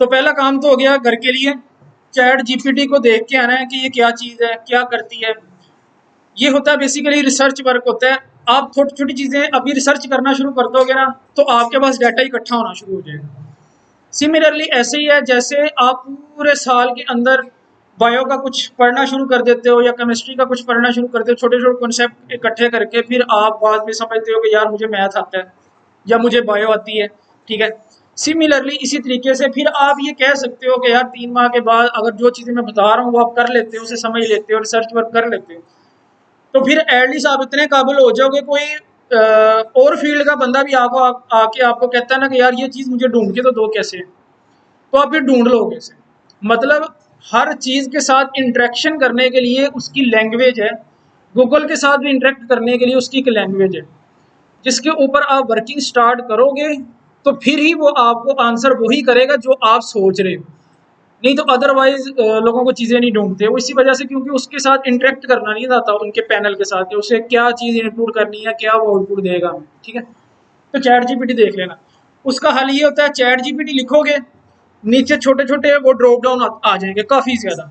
तो पहला काम तो हो गया घर के लिए, चैट जीपीटी को देख के आना है कि ये क्या चीज़ है, क्या करती है। ये होता है बेसिकली रिसर्च वर्क होता है। आप छोटी छोटी चीज़ें अभी रिसर्च करना शुरू कर दोगे ना, तो आपके पास डाटा इकट्ठा होना शुरू हो जाएगा। सिमिलरली ऐसे ही है, जैसे आप पूरे साल के अंदर बायो का कुछ पढ़ना शुरू कर देते हो या केमिस्ट्री का कुछ पढ़ना शुरू करते हो, छोटे छोटे कॉन्सेप्ट इकट्ठे करके, फिर आप बाद में समझते हो कि यार मुझे मैथ आता है या मुझे बायो आती है, ठीक है। सिमिलरली इसी तरीके से फिर आप ये कह सकते हो कि यार 3 माह के बाद अगर जो चीज़ें मैं बता रहा हूँ वो आप कर लेते हो, उसे समझ लेते हो, रिसर्च वर्क कर लेते हो, तो फिर एटलीस्ट आप इतने काबिल हो जाओगे, कोई और फील्ड का बंदा भी आपको आके आपको कहता है ना कि यार ये चीज़ मुझे ढूंढ के तो दो कैसे, तो आप फिर ढूंढ लोगे इसे। मतलब हर चीज़ के साथ इंटरेक्शन करने के लिए उसकी लैंग्वेज है, गूगल के साथ भी इंटरेक्ट करने के लिए उसकी एक लैंग्वेज है, जिसके ऊपर आप वर्किंग स्टार्ट करोगे तो फिर ही वो आपको आंसर वही करेगा जो आप सोच रहे हो। नहीं तो अदरवाइज लोगों को चीज़ें नहीं ढूंढते वो, इसी वजह से क्योंकि उसके साथ इंटरेक्ट करना नहीं आता उनके पैनल के साथ कि उसे क्या चीज़ इनपुट करनी है, क्या वो आउटपुट देगा हमें, ठीक है। तो चैट जीपीटी देख लेना। उसका हल ये होता है, चैट जीपीटी लिखोगे, नीचे छोटे छोटे वो ड्रॉप डाउन आ जाएंगे काफ़ी ज़्यादा।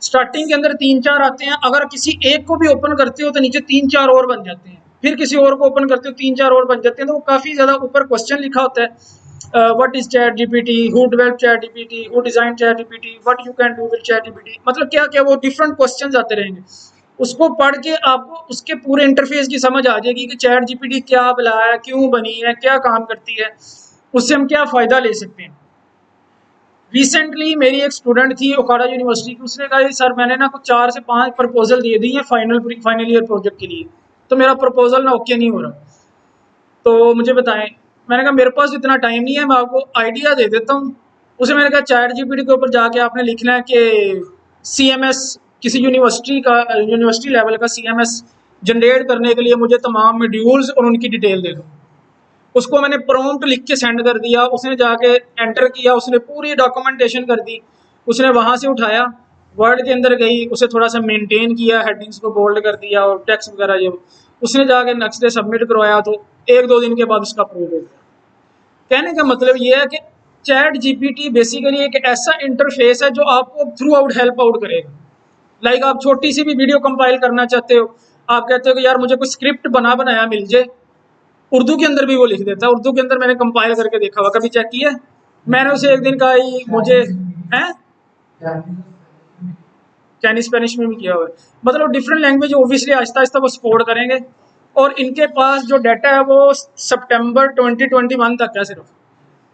स्टार्टिंग के अंदर 3-4 आते हैं, अगर किसी एक को भी ओपन करते हो तो नीचे 3-4 और बन जाते हैं, फिर किसी और को ओपन करते हो 3-4 और बन जाते हैं। तो वो काफ़ी ज़्यादा ऊपर क्वेश्चन लिखा होता है, what is chat GPT, who develop chat GPT, who design chat GPT, what you can do with chat GPT, मतलब क्या क्या वो डिफरेंट क्वेश्चंस आते रहेंगे। उसको पढ़ के आपको उसके पूरे इंटरफेस की समझ आ जाएगी कि चैट जीपीटी क्या बला है, क्यों बनी है, क्या काम करती है, उससे हम क्या फ़ायदा ले सकते हैं। रिसेंटली मेरी एक स्टूडेंट थी ओकाड़ा यूनिवर्सिटी की, उसने कहा सर मैंने ना कुछ 4 से 5 प्रपोजल दे दी हैं फाइनल ईयर प्रोजेक्ट के लिए, तो मेरा प्रपोजल ना ओके नहीं हो रहा, तो मुझे बताएं। मैंने कहा मेरे पास इतना टाइम नहीं है, मैं आपको आइडिया दे देता हूँ। उसे मैंने कहा चैट जीपीटी के ऊपर जाके आपने लिखना है कि सीएमएस, किसी यूनिवर्सिटी लेवल का सीएमएस जनरेट करने के लिए मुझे तमाम मॉड्यूल्स और उनकी डिटेल दे दो। उसको मैंने प्रॉम्प्ट लिख के सेंड कर दिया, उसने जाके एंटर किया, उसने पूरी डॉक्यूमेंटेशन कर दी, उसने वहाँ से उठाया, वर्ड के अंदर गई, उसे थोड़ा सा मेंटेन किया, हेडिंग्स को बोल्ड कर दिया और टेक्स्ट वगैरह ये उसने जाके नेक्स्ट डे सबमिट करवाया, तो 1-2 दिन के बाद उसका अप्रूव हो गया। कहने का मतलब ये है कि चैट जीपीटी बेसिकली एक ऐसा इंटरफेस है जो आपको थ्रू आउट हेल्प आउट करेगा। लाइक आप छोटी सी भी वीडियो कंपाइल करना चाहते हो, आप कहते हो कि यार मुझे कोई स्क्रिप्ट बनाया मिल जाए, उर्दू के अंदर भी वो लिख देता है। उर्दू के अंदर मैंने कंपाइल करके देखा हुआ, कभी चेक किया। मैंने उसे एक दिन कहा मुझे है, चाइनीज स्पेनिश में भी किया हुआ है, मतलब different language obviously Aahista Aahista वो सपोर्ट करेंगे। और इनके पास जो डाटा है वो सितंबर 2021 तक है, सिर्फ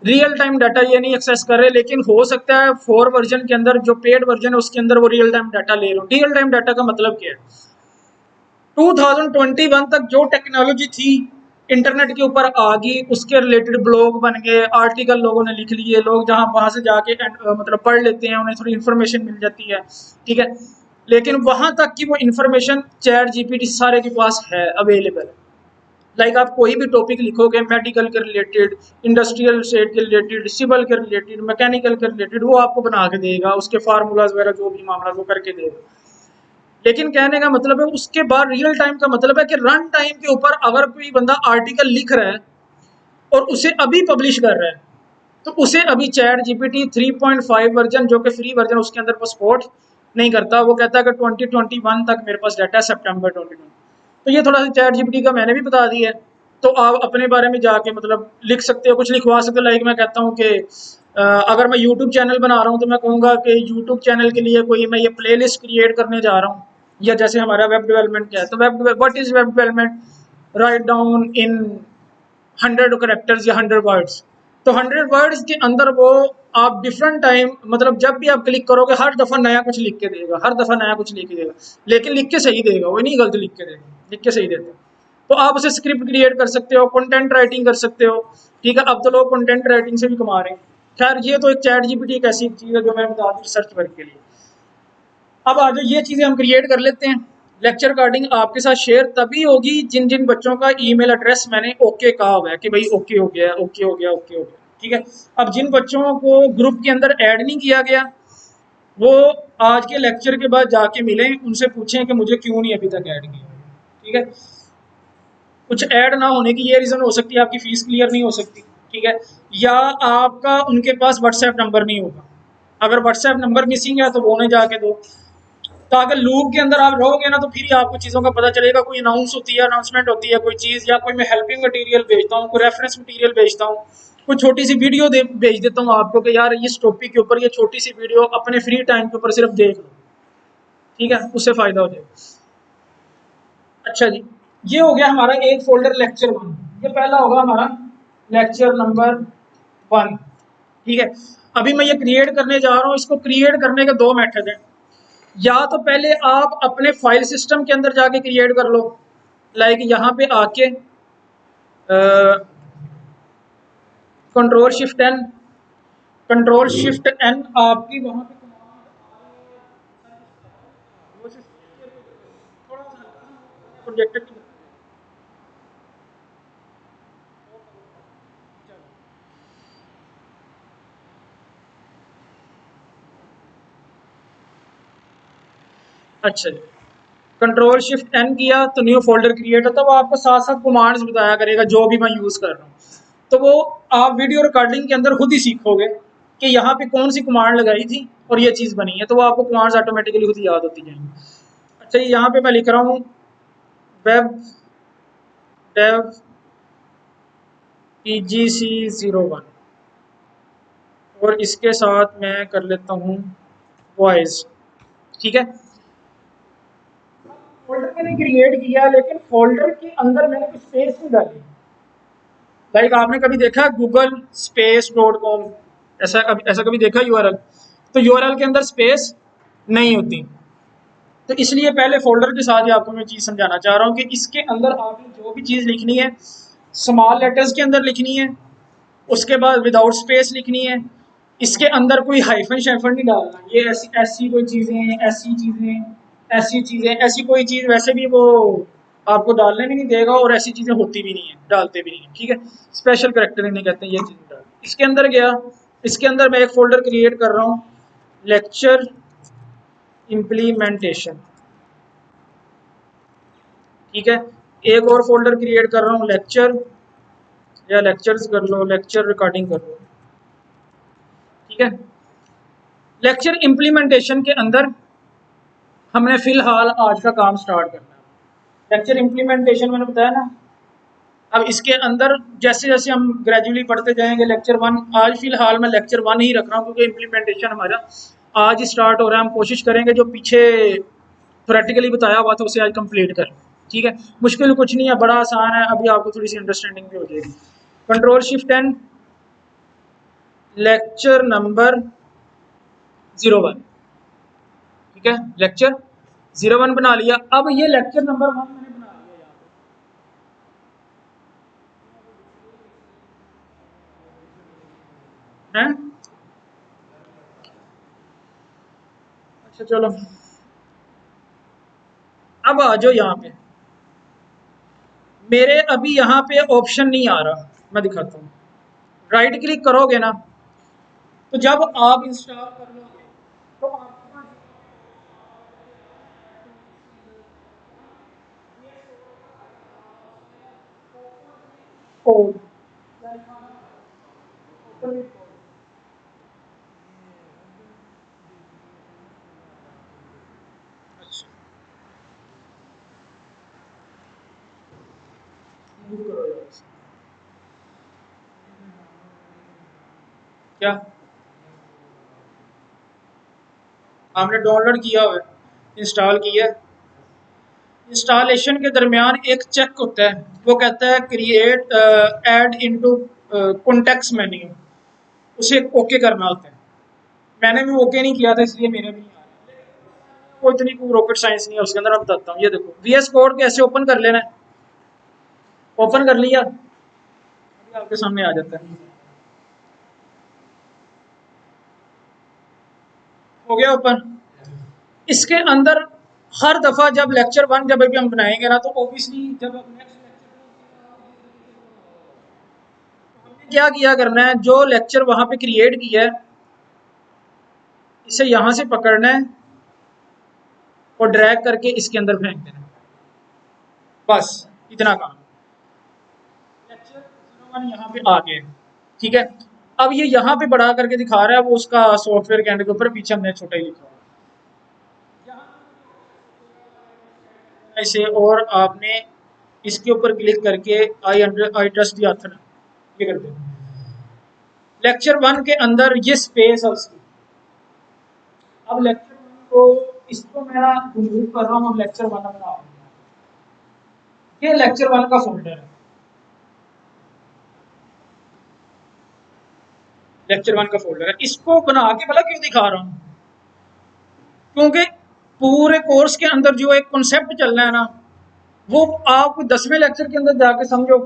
रियल टाइम डाटा ये नहीं एक्सेस कर रहे, लेकिन हो सकता है 4 वर्जन के अंदर जो पेड वर्जन है उसके अंदर वो रियल टाइम डाटा ले लो। रियल टाइम डाटा का मतलब क्या है, 2021 तक जो टेक्नोलॉजी थी इंटरनेट के ऊपर आ गई, उसके रिलेटेड ब्लॉग बन गए, आर्टिकल लोगों ने लिख लिए, लोग जहां वहां से जाके मतलब पढ़ लेते हैं, उन्हें थोड़ी इन्फॉर्मेशन मिल जाती है, ठीक है। लेकिन वहां तक की वो इन्फॉर्मेशन चैट जीपीटी सारे के पास है अवेलेबल। लाइक आप कोई भी टॉपिक लिखोगे मेडिकल के रिलेटेड, इंडस्ट्रियल स्टेट के रिलेटेड, सिविल के रिलेटेड, मैकेनिकल के रिलेटेड, वो आपको बना के देगा, उसके फार्मूलाज वगैरह जो भी मामला वो करके देगा। लेकिन कहने का मतलब है उसके बाद रियल टाइम का मतलब है कि रन टाइम के ऊपर अगर कोई बंदा आर्टिकल लिख रहा है और उसे अभी पब्लिश कर रहा है, तो उसे अभी चैट जीपीटी 3.5 वर्जन जो कि फ्री वर्जन उसके अंदर वो सपोर्ट नहीं करता। वो कहता है कि 2021 तक मेरे पास डाटा है, सितंबर 2020। तो ये थोड़ा सा चैट जीपीटी का मैंने भी बता दिया है, तो आप अपने बारे में जाके मतलब लिख सकते हो, कुछ लिखवा सकते हो। लाइक मैं कहता हूँ कि अगर मैं यूट्यूब चैनल बना रहा हूँ तो मैं कहूँगा कि यूट्यूब चैनल के लिए कोई मैं ये प्लेलिस्ट क्रिएट करने जा रहा हूँ, या जैसे हमारा वेब डेवलपमेंट क्या है, तो what is web development, write down in 100 characters या 100 वर्ड्स। तो 100 वर्ड्स के अंदर वो आप डिफरेंट टाइम मतलब जब भी आप क्लिक करोगे हर दफ़ा नया कुछ लिख के देगा, हर दफ़ा नया कुछ लिख के देगा, लेकिन लिख के सही देगा, वो नहीं गलत लिख के देगा, लिख के सही देता है। तो आप उसे स्क्रिप्ट क्रिएट कर सकते हो, कंटेंट राइटिंग कर सकते हो, ठीक है। अब तो लोग कंटेंट राइटिंग से भी कमा रहे हैं। खैर ये तो एक चैट जीपीटी एक ऐसी चीज़ है जो मैं बता दूँ रिसर्च वर्क के लिए। अब आज ये चीज़ें हम क्रिएट कर लेते हैं। लेक्चर रिकॉर्डिंग आपके साथ शेयर तभी होगी जिन जिन बच्चों का ईमेल एड्रेस मैंने ओके कहा हुआ है कि भाई ओके हो गया, ओके हो गया, ओके हो गया, ठीक है। अब जिन बच्चों को ग्रुप के अंदर ऐड नहीं किया गया वो आज के लेक्चर के बाद जाके मिलें, उनसे पूछें कि मुझे क्यों नहीं अभी तक ऐड किया, ठीक है। कुछ ऐड ना होने की ये रीज़न हो सकती है आपकी फ़ीस क्लियर नहीं हो सकती, ठीक है, या आपका उनके पास व्हाट्सएप नंबर नहीं होगा। अगर व्हाट्सएप नंबर मिसिंग है तो वो उन्हें जाके दो, ताकि लूप के अंदर आप रहोगे ना तो फिर ही आपको चीज़ों का पता चलेगा। कोई अनाउंसमेंट होती है कोई चीज़, या कोई मैं हेल्पिंग मटेरियल भेजता हूँ, कोई रेफरेंस मटेरियल भेजता हूँ, कोई छोटी सी वीडियो भेज देता हूँ आपको कि यार इस टॉपिक के ऊपर ये छोटी सी वीडियो अपने फ्री टाइम के ऊपर सिर्फ देख लो, ठीक है, उससे फ़ायदा हो जाएगा। अच्छा जी, ये हो गया हमारा एक फोल्डर लेक्चर 1, ये पहला होगा हमारा लेक्चर नंबर 1, ठीक है। अभी मैं ये क्रिएट करने जा रहा हूँ, इसको क्रिएट करने के दो मेथड हैं। या तो पहले आप अपने फाइल सिस्टम के अंदर जाके क्रिएट कर लो, लाइक यहाँ पे आके कंट्रोल शिफ्ट एन आपकी वहाँ पे थोड़ा सा प्रोजेक्टर की। अच्छा जी, कंट्रोल शिफ्ट एन किया तो न्यू फोल्डर क्रिएट होता है, वो आपको साथ साथ कमांड्स बताया करेगा जो भी मैं यूज़ कर रहा हूँ। तो वो आप वीडियो रिकॉर्डिंग के अंदर खुद ही सीखोगे कि यहाँ पे कौन सी कमांड लगाई थी और ये चीज़ बनी है, तो वो आपको कमांड्स ऑटोमेटिकली खुद याद होती जाएंगी। अच्छा, यहाँ पे मैं लिख रहा हूँ वेब डेव EGC01 और इसके साथ मैं कर लेता हूँ वॉइस, ठीक है। फोल्डर मैंने क्रिएट किया लेकिन फोल्डर के अंदर मैंने कुछ स्पेस नहीं डाली। लाइक आपने कभी देखा google.com, ऐसा कभी देखा यूआरएल? तो यूआरएल के अंदर स्पेस नहीं होती। तो इसलिए पहले फोल्डर के साथ ही आपको मैं चीज़ समझाना चाह रहा हूँ कि इसके अंदर आपने जो भी चीज़ लिखनी है स्मॉल लेटर्स के अंदर लिखनी है, उसके बाद विदाउट स्पेस लिखनी है। इसके अंदर कोई हाइफन शाइफन नहीं डालना। ये ऐसी ऐसी कोई चीज़ें, ऐसी कोई चीज़ वैसे भी वो आपको डालने भी नहीं देगा, और ऐसी चीज़ें होती भी नहीं है, डालते भी नहीं है, ठीक है। स्पेशल करेक्टर नहीं कहते हैं ये चीज़ डाल। इसके अंदर गया, इसके अंदर मैं एक फोल्डर क्रिएट कर रहा हूँ लेक्चर इम्प्लीमेंटेशन, ठीक है। एक और फोल्डर क्रिएट कर रहा हूँ लेक्चर, या लेक्चर्स कर लो, लेक्चर रिकॉर्डिंग कर लो, ठीक है। लेक्चर इम्प्लीमेंटेशन के अंदर हमने फिलहाल आज का काम स्टार्ट करना है। लेक्चर इम्प्लीमेंटेशन मैंने बताया ना, अब इसके अंदर जैसे जैसे हम ग्रेजुअली पढ़ते जाएंगे लेक्चर 1, आज फिलहाल मैं लेक्चर 1 ही रख रहा हूँ क्योंकि इम्प्लीमेंटेशन हमारा आज ही स्टार्ट हो रहा है। हम कोशिश करेंगे जो पीछे प्रैक्टिकली बताया हुआ था उसे आज कंप्लीट कर, ठीक है। मुश्किल कुछ नहीं है, बड़ा आसान है, अभी आपको थोड़ी सी अंडरस्टैंडिंग भी हो जाएगी। Control shift N lecture number 01, ठीक है, लेक्चर 01 बना लिया। अब ये लेक्चर नंबर 1 मैंने बना लिया यहाँ पे, है। अच्छा चलो, अब आ जाओ यहाँ पे। मेरे अभी यहाँ पे ऑप्शन नहीं आ रहा, मैं दिखाता हूँ। राइट क्लिक करोगे ना, तो जब आप इंस्टॉल कर लोगे तो आपके पास कोड, अच्छा मूव करो यार इसे। क्या आपने डाउनलोड किया हुआ है, इंस्टॉल किया है? इंस्टॉलेशन के दरमियान एक चेक होता है, वो कहता है create add into context menu, उसे ओके करना होता है। मैंने भी ओके नहीं किया था इसलिए मेरे भी नहीं आ रहा। कोई इतनी कोई रॉकेट साइंस नहीं है उसके अंदर, मैं बताता हूँ। ये देखो VS कोड कैसे ओपन कर लेना है, ओपन कर लिया, अभी आपके सामने आ जाता है। हो गया ओपन। इसके अंदर हर दफा जब लेक्चर 1 जब भी हम बनाएंगे ना, तो ऑब्वियसली जब हम नेक्स्ट हमने क्या किया करना है, जो लेक्चर वहां पे क्रिएट किया है इसे यहां से पकड़ना है और ड्रैग करके इसके अंदर फेंक देना है। बस इतना काम। लेक्चर 01 यहाँ पे आ गए, ठीक है। अब ये यहाँ पे बढ़ा करके दिखा रहा है, वो उसका सॉफ्टवेयर के एंड के ऊपर, पीछे हमने छोटा ही लिखा है इसे, और आपने इसके ऊपर क्लिक करके आई ट्रस्ट द ऑथर ये कर देना। लेक्चर 1 के अंदर ये स्पेस है उसकी। अब लेक्चर 1 को, इसको मैं रिमूव कर रहा हूँ, अब लेक्चर 1 बना रहा हूँ। ये लेक्चर 1 का फोल्डर है, लेक्चर 1 का फोल्डर है। इसको बना के भला क्यों दिखा रहा हूँ? क्योंकि पूरे कोर्स के अंदर जो एक कॉन्सेप्ट चल रहा है ना, वो आप 10वें लेक्चर के अंदर जाके समझो,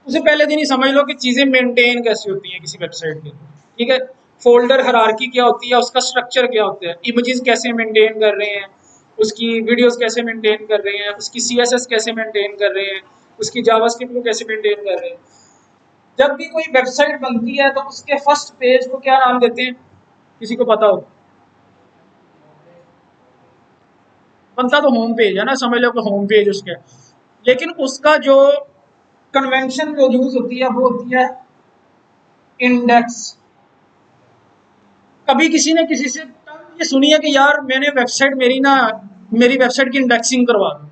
उसे पहले दिन ही समझ लो कि चीज़ें मेंटेन कैसे होती हैं किसी वेबसाइट के। ठीक है, फोल्डर हायरार्की क्या होती है, उसका स्ट्रक्चर क्या होता है, इमेजेस कैसे मेंटेन कर रहे हैं, उसकी वीडियोस कैसे मेंटेन कर रहे हैं, उसकी सीएसएस कैसे मेंटेन कर रहे हैं, उसकी जावास्क्रिप्ट को कैसे मेंटेन कर रहे हैं। जब भी कोई वेबसाइट बनती है तो उसके फर्स्ट पेज को क्या नाम देते हैं, किसी को पता हो? बनता तो होम पेज है ना, समझ लो कि होम पेज उसके, लेकिन उसका जो कन्वेंशन जो यूज होती है वो होती है इंडेक्स। कभी किसी ने किसी से ये सुनी है कि यार मैंने वेबसाइट मेरी वेबसाइट की इंडेक्सिंग करवा दो?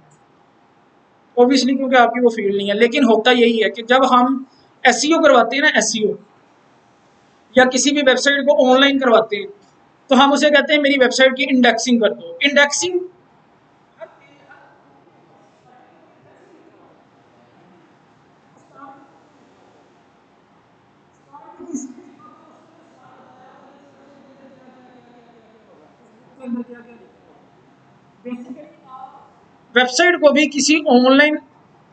ऑब्वियसली, क्योंकि आपकी वो फील्ड नहीं है। लेकिन होता यही है कि जब हम एसईओ करवाते हैं ना, एसईओ या किसी भी वेबसाइट को ऑनलाइन करवाते हैं, तो हम उसे कहते हैं मेरी वेबसाइट की इंडेक्सिंग कर दो। इंडेक्सिंग वेबसाइट को भी किसी ऑनलाइन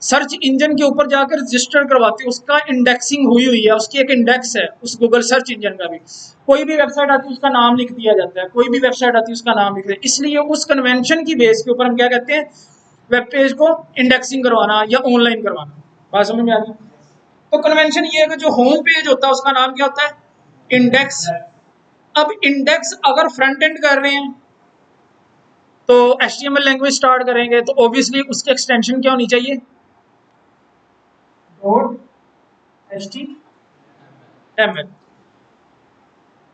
सर्च इंजन के ऊपर जाकर रजिस्टर करवाते हैं, उसका इंडेक्सिंग हुई हुई है, उसकी एक इंडेक्स है उस गूगल सर्च इंजन का भी। कोई भी वेबसाइट आती है उसका नाम लिख दिया जाता है, कोई भी वेबसाइट आती है उसका नाम लिख दिया, इसलिए उस कन्वेंशन की बेस के ऊपर हम क्या कहते हैं, वेब पेज को इंडेक्सिंग करवाना या ऑनलाइन करवाना। बात समझ में आ गई? तो कन्वेंशन ये है कि जो होम पेज होता है उसका नाम क्या होता है, इंडेक्स। अब इंडेक्स अगर फ्रंट एंड कर रहे हैं तो HTML लैंग्वेज स्टार्ट करेंगे, तो ऑब्वियसली उसकी एक्सटेंशन क्या होनी चाहिए, डॉट HTML।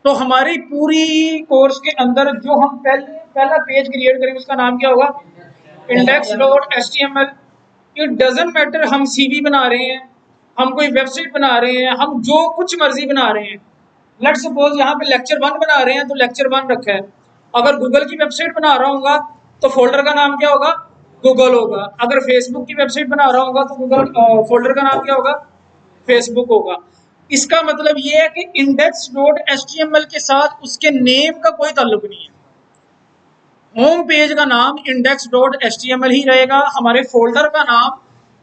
तो हमारी पूरी कोर्स के अंदर जो हम पहला पेज क्रिएट करेंगे उसका नाम क्या होगा, index dot HTML। It doesn't matter हम CV बना रहे हैं, हम कोई वेबसाइट बना रहे हैं, हम जो कुछ मर्जी बना रहे हैं। लेट्स सपोज यहाँ पे लेक्चर 1 बना रहे हैं तो लेक्चर 1 रखा है। अगर गूगल की वेबसाइट बना रहा हूँ तो फोल्डर का नाम क्या होगा, गूगल होगा। अगर फेसबुक की वेबसाइट बना रहा हूँ तो गूगल फोल्डर का नाम क्या होगा, फेसबुक होगा। इसका मतलब ये है कि इंडेक्स डॉट HTML के साथ उसके नेम का कोई ताल्लुक नहीं है। होम पेज का नाम इंडेक्स डॉट HTML ही रहेगा, हमारे फोल्डर का नाम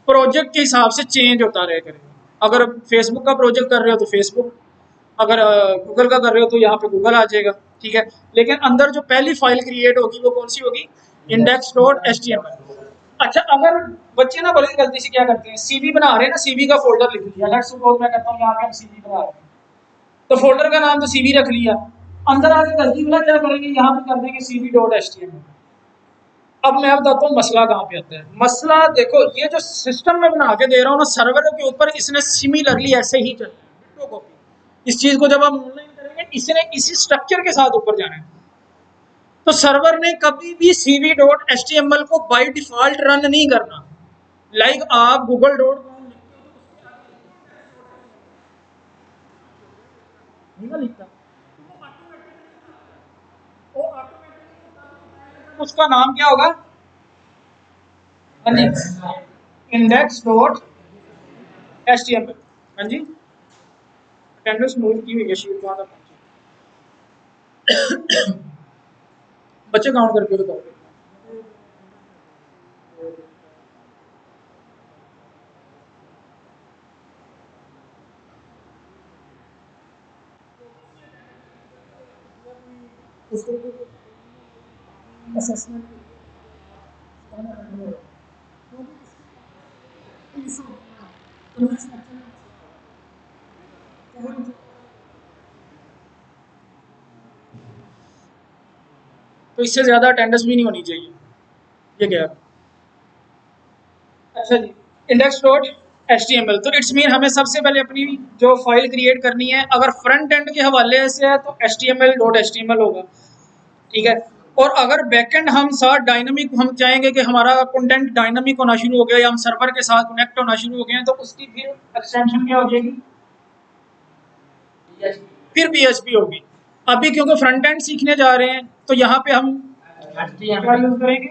प्रोजेक्ट के हिसाब से चेंज होता रहेगा। अगर फेसबुक का प्रोजेक्ट कर रहे हो तो फेसबुक, अगर गूगल का कर रहे हो तो यहाँ पे गूगल आ जाएगा। ठीक है, लेकिन अंदर जो पहली फाइल क्रिएट होगी वो कौन सी होगी, इंडेक्स डॉट HTML। अच्छा, अगर बच्चे ना बड़ी गलती से क्या करते हैं, CV बना रहे हैं ना, CV का फोल्डर लिख लिया। लेट्स सपोज मैं कहता हूँ यहाँ पे हम CV बना रहे हैं, तो फोल्डर का नाम तो CV रख लिया, अंदर आके गलती वाला क्या करेंगे, यहाँ पे कर देंगे CV.html। अब मैं बताता हूँ मसला कहाँ पे आता है। मसला देखो, ये जो सिस्टम में बना के दे रहा हूँ ना सर्वर के ऊपर, इसने सिमिलरली ऐसे ही चलना है, डिट्टो कॉपी। इस चीज को जब आप ऑनलाइन करेंगे इसने इसी स्ट्रक्चर के साथ ऊपर जाना है। तो सर्वर ने कभी भी CV.html को बाय डिफॉल्ट रन नहीं करना। लाइक आप google.com लिखता, उसका नाम क्या होगा, हाँ जी, इंडेक्स डॉट HTML। हाँ जी, अटेंडेंस मूव की हुई है शीट वहां तक। बच्चे काउंट करके बताओ। असेसमेंट तो इससे ज्यादा अटेंडेंस भी नहीं होनी चाहिए, ये क्या है? अच्छा जी, इंडेक्स डॉट HTML। तो इट्स मीन हमें सबसे पहले अपनी जो फाइल क्रिएट करनी है, अगर फ्रंट एंड के हवाले से है तो HTML.html होगा, ठीक है। और अगर बैकएंड हम साथ डायनामिक, हम चाहेंगे कि हमारा कंटेंट डायनामिक होना शुरू हो गया या हम सर्वर के साथ कनेक्ट होना शुरू हो गए हैं, तो उसकी फिर एक्सटेंशन क्या हो जाएगी, फिर PHP होगी। अभी क्योंकि फ्रंट एंड सीखने जा रहे हैं तो यहाँ पे हम क्या यूज करेंगे,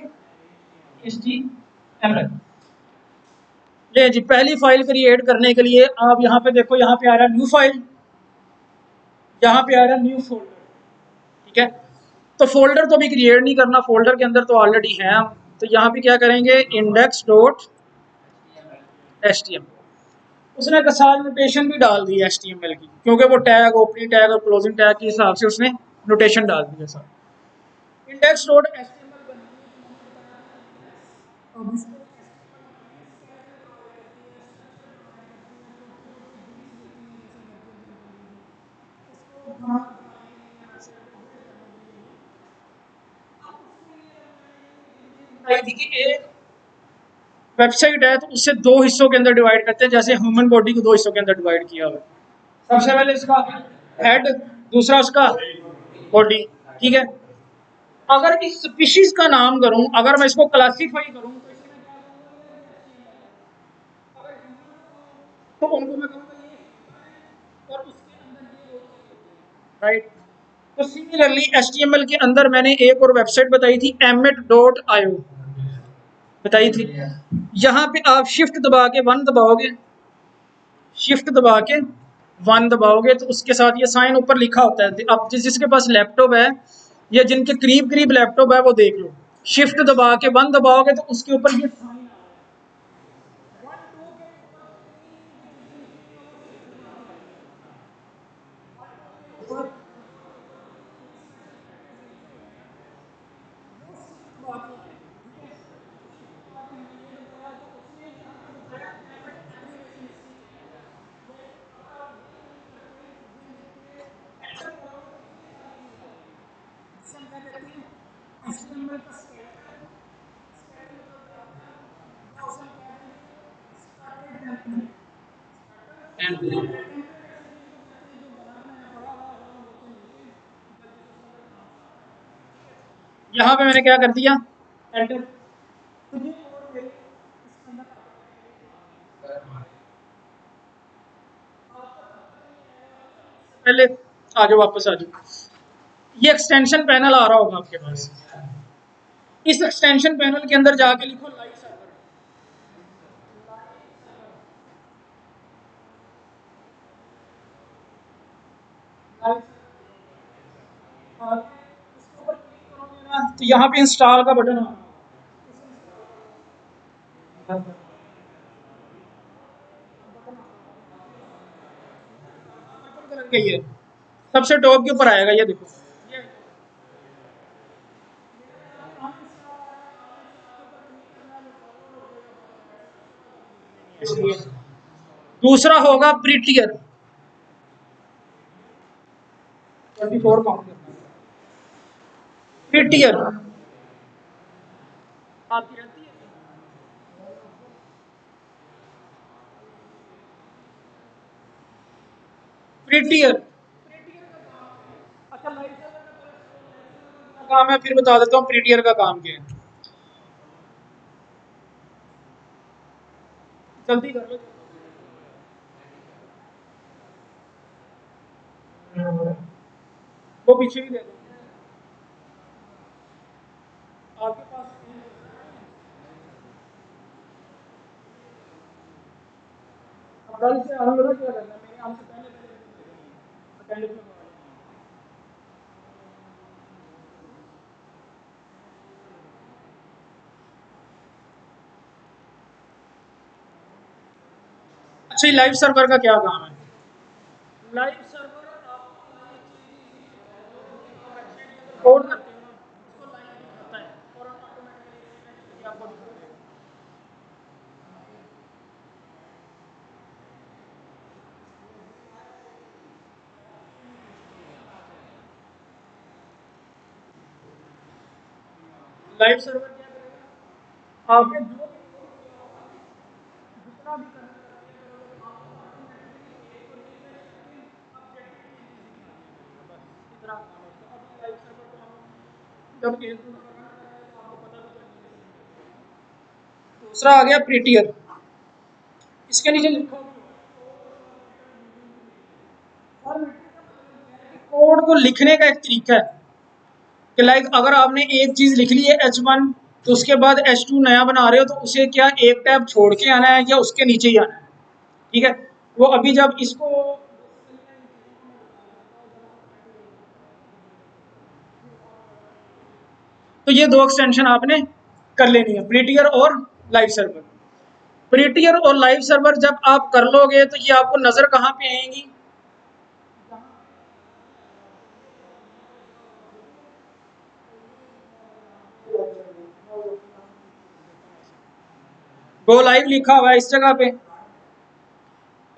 HTML। ले जी, पहली फाइल क्रिएट करने के लिए आप यहाँ पे देखो, यहाँ पे आ रहा है न्यू फाइल, यहाँ पे आ रहा है न्यू फोल्डर, ठीक है। तो फोल्डर तो अभी क्रिएट नहीं करना, फोल्डर के अंदर तो ऑलरेडी है हम। तो यहाँ पे क्या करेंगे, index.html। उसने कसाल नोटेशन भी डाल दी HTML की, क्योंकि वो टैग, ओपनिंग टैग और क्लोजिंग टैग के हिसाब से उसने नोटेशन डाल दिया सर। index.html बताई थी कि एक वेबसाइट है तो उससे दो हिस्सों के अंदर डिवाइड करते हैं, जैसे ह्यूमन बॉडी को दो हिस्सों के अंदर डिवाइड किया हुआ है। सबसे पहले इसका हेड, दूसरा उसका बॉडी, ठीक है। अगर इस स्पीशीज का नाम करूं, अगर मैं इसको क्लासीफाई करूं तो तो उनको मैं कहूंगा ये, और उसके अंदर ये, राइट। तो सिमिलरली HTML के अंदर मैंने एक और वेबसाइट बताई थी, emmet.io बताई थी। यहाँ पे आप शिफ्ट दबा के वन दबाओगे, शिफ्ट दबा के वन दबाओगे तो उसके साथ ये साइन ऊपर लिखा होता है। अब जिसके पास लैपटॉप है या जिनके करीब करीब लैपटॉप है वो देख लो, शिफ्ट दबा के वन दबाओगे तो उसके ऊपर ये साइन, यहाँ पे मैंने क्या कर दिया, एंटर। पहले आ जाओ, वापस आ जाओ। ये एक्सटेंशन पैनल आ रहा होगा आपके पास, इस एक्सटेंशन पैनल के अंदर जाके लिखो लाइव सर्वर। तो यहाँ पे इंस्टॉल का बटन आ रहा है, कलर का ये सबसे टॉप के ऊपर आएगा, ये देखो। इसलिए दूसरा होगा प्रीटियर, 24 काउंट करना, प्रीटियर आपकी रहती है, प्रीटियर। अच्छा, लाइव का काम है, फिर बता देता हूँ प्रीटियर का काम क्या है, जल्दी कर लो। वो पीछे भी दे दो आपके पास। अब कल से अलग क्या करना है, मेरे काम से पहले पहले अटेंडेंस लगवा लेना। अच्छा, ये लाइव सर्वर का क्या काम है, लाइव सर्वर कोड करते हो ना, उसको लाइव दिखाता है और ऑटोमेटिकली आपको दिखाता है। लाइव सर्वर क्या करेगा, आपने जो जितना भी करना है जब दूसरा आ गया प्रीटियर, इसके नीचे लिखा कोड को लिखने का एक तरीका है कि लाइक अगर आपने एक चीज लिख ली है H1, तो उसके बाद H2 नया बना रहे हो तो उसे क्या एक टैब छोड़ के आना है या उसके नीचे ही आना है, ठीक है। वो अभी जब इसको तो ये दो एक्सटेंशन आपने कर लेनी है, प्रीटियर और लाइव सर्वर। प्रीटियर और लाइव सर्वर जब आप कर लोगे तो ये आपको नजर कहाँ पे आएंगी, गो लाइव लिखा हुआ है इस जगह पे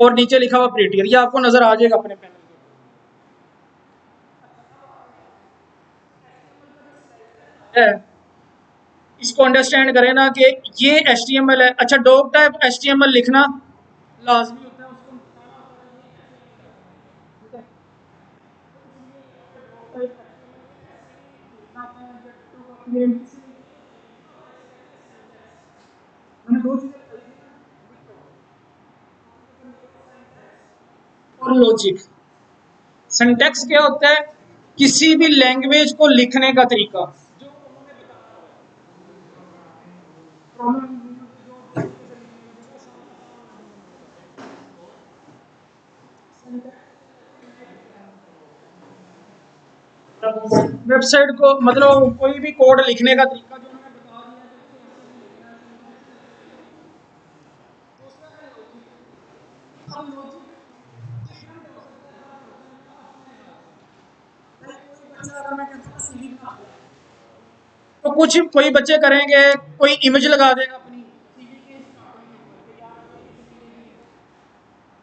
और नीचे लिखा हुआ प्रीटियर, ये आपको नजर आ जाएगा अपने पैनल पे। इसको अंडरस्टैंड करें ना कि ये HTML है। अच्छा, डॉग टाइप HTML लिखना लाजमी होता है, उसको और लॉजिक। सिंटैक्स क्या होता है, किसी भी लैंग्वेज को लिखने का तरीका। वेबसाइट को मतलब कोई भी कोड लिखने का तरीका जो मैंने बता दिया। तो कुछ कोई बच्चे करेंगे, कोई इमेज लगा देगा अपनी,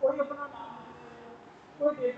कोई अपना कोई डेट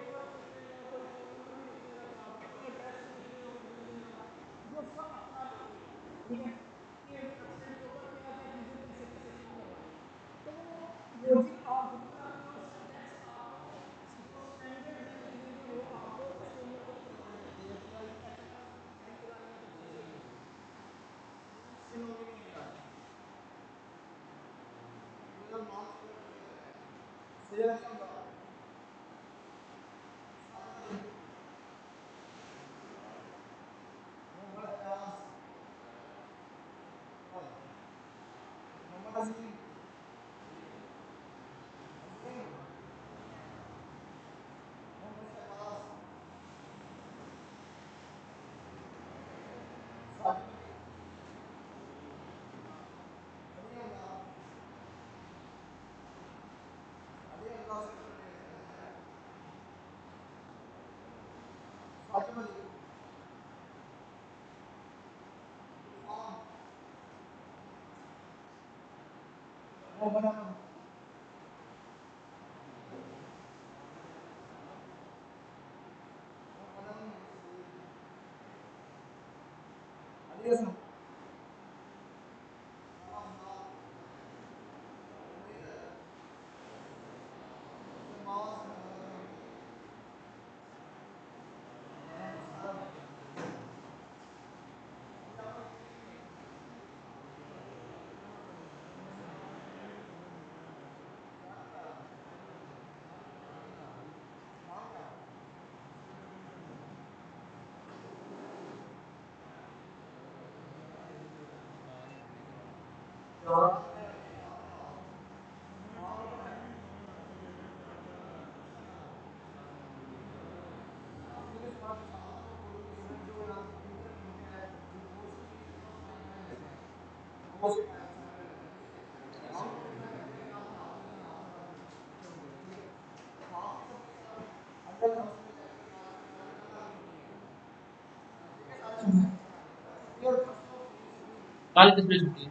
काल किस पे छुट्टी है?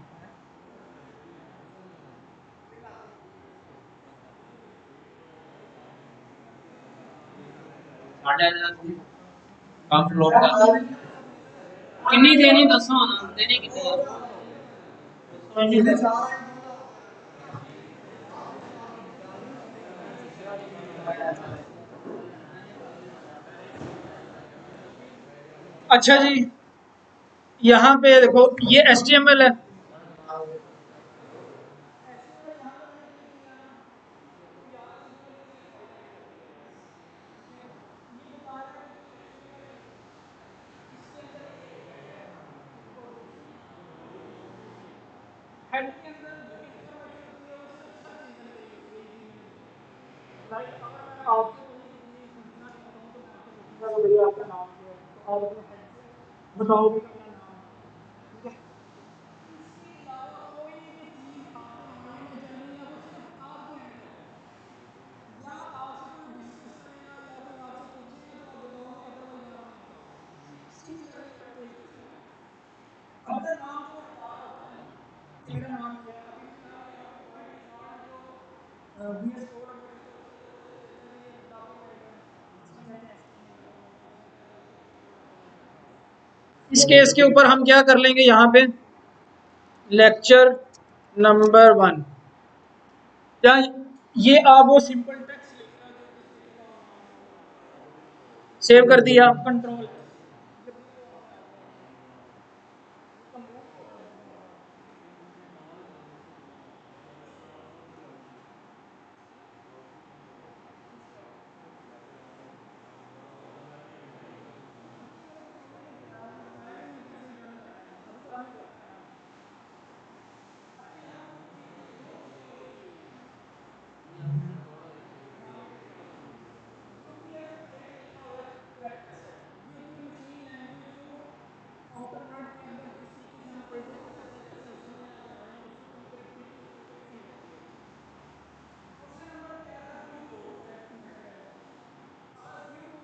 साढ़े काम फ्लोर का कितनी देनी दसो ना देनी कितनी अच्छा जी, यहाँ पे देखो ये HTML है। HTML यहाँ पे मैंने क्लिक किया ना, तो यहाँ सिंपल मुझे एक फाइल क्रिएट करनी है, जिसमें ये बता रहा है कि ये HTML है, इसके अंदर एक हेड है और दूसरी हेड के अंदर जो इंफॉर्मेशन होती है वो सिर्फ सर्च इंजन के लिए होती है, ये चीज़ मैंने देखी है। लाइक अगर मैं आपसे कोई चीज़ पूछना चाहता हूँ तो मैं आपसे पूछूंगा कि भैया आपका नाम क्या है, तो आप अपने हेड से बताओगे कि मेरा नाम है, ठीक है। इसके अलावा कोई भी चीज़ आपके माइंड में चल रही है वो सिर्फ आपके एंड तक है, या आपसे कोई डिस्कस करेगा या कोई आपसे पूछेगा तो आप बताओगे, अदरवाइज आप नहीं बताओगे। सिमिलरली यहाँ पे भी सेम है। अब द नाम जो बता रहा होता है ना कि मेरा नाम क्या है, अभी फिलहाल यहाँ पे बाय डिफॉल्ट जो VS कोड हमें इंस्टॉल चाहिए वो देख लेते हैं, ये डॉक्यूमेंट है जिसमें कहते हैं HTML डॉक्यूमेंट, जिसमें कहते हैं CSS डॉक्यूमेंट। इस केस के ऊपर हम क्या कर लेंगे, यहाँ पे लेक्चर नंबर 1, क्या ये आप वो सिंपल टेक्स्ट लिखेगा जो इस पेज का नाम होगा, सेव कर दिया, कंट्रोल S, ये व्यू बोर्ड में आ गया, इसका मूव होगा दोबारा, अभी मैंने शुरू में बताया कि मैं कैसे रन करना है, अभी तो आपने करना है ना। अच्छा यहाँ पे देखिए ये जो चीज़ें हो रही हैं ये यहाँ पे क्लिक करें, UTF 8 लिखा हुआ है, यूनिट एसेट, ये होती है मशीन लैंग्वेज जो ऑक्टोनट के अंदर जिस तरीके से हम कोई भी प्रोसेसर जैसे उसमें जा रहे हैं उसकी कंपैरेटिवली उसमें थोड़ी सी होती है। दूसरे नंबर पे आ रहा है view port, web web page. अगर व्यू पोर्ट का नाम मैं बताऊं, व्यू पोर्ट के डेफिनेटली वो किसी भी डिवाइस की विड्थ और हाइट जो हमें सामने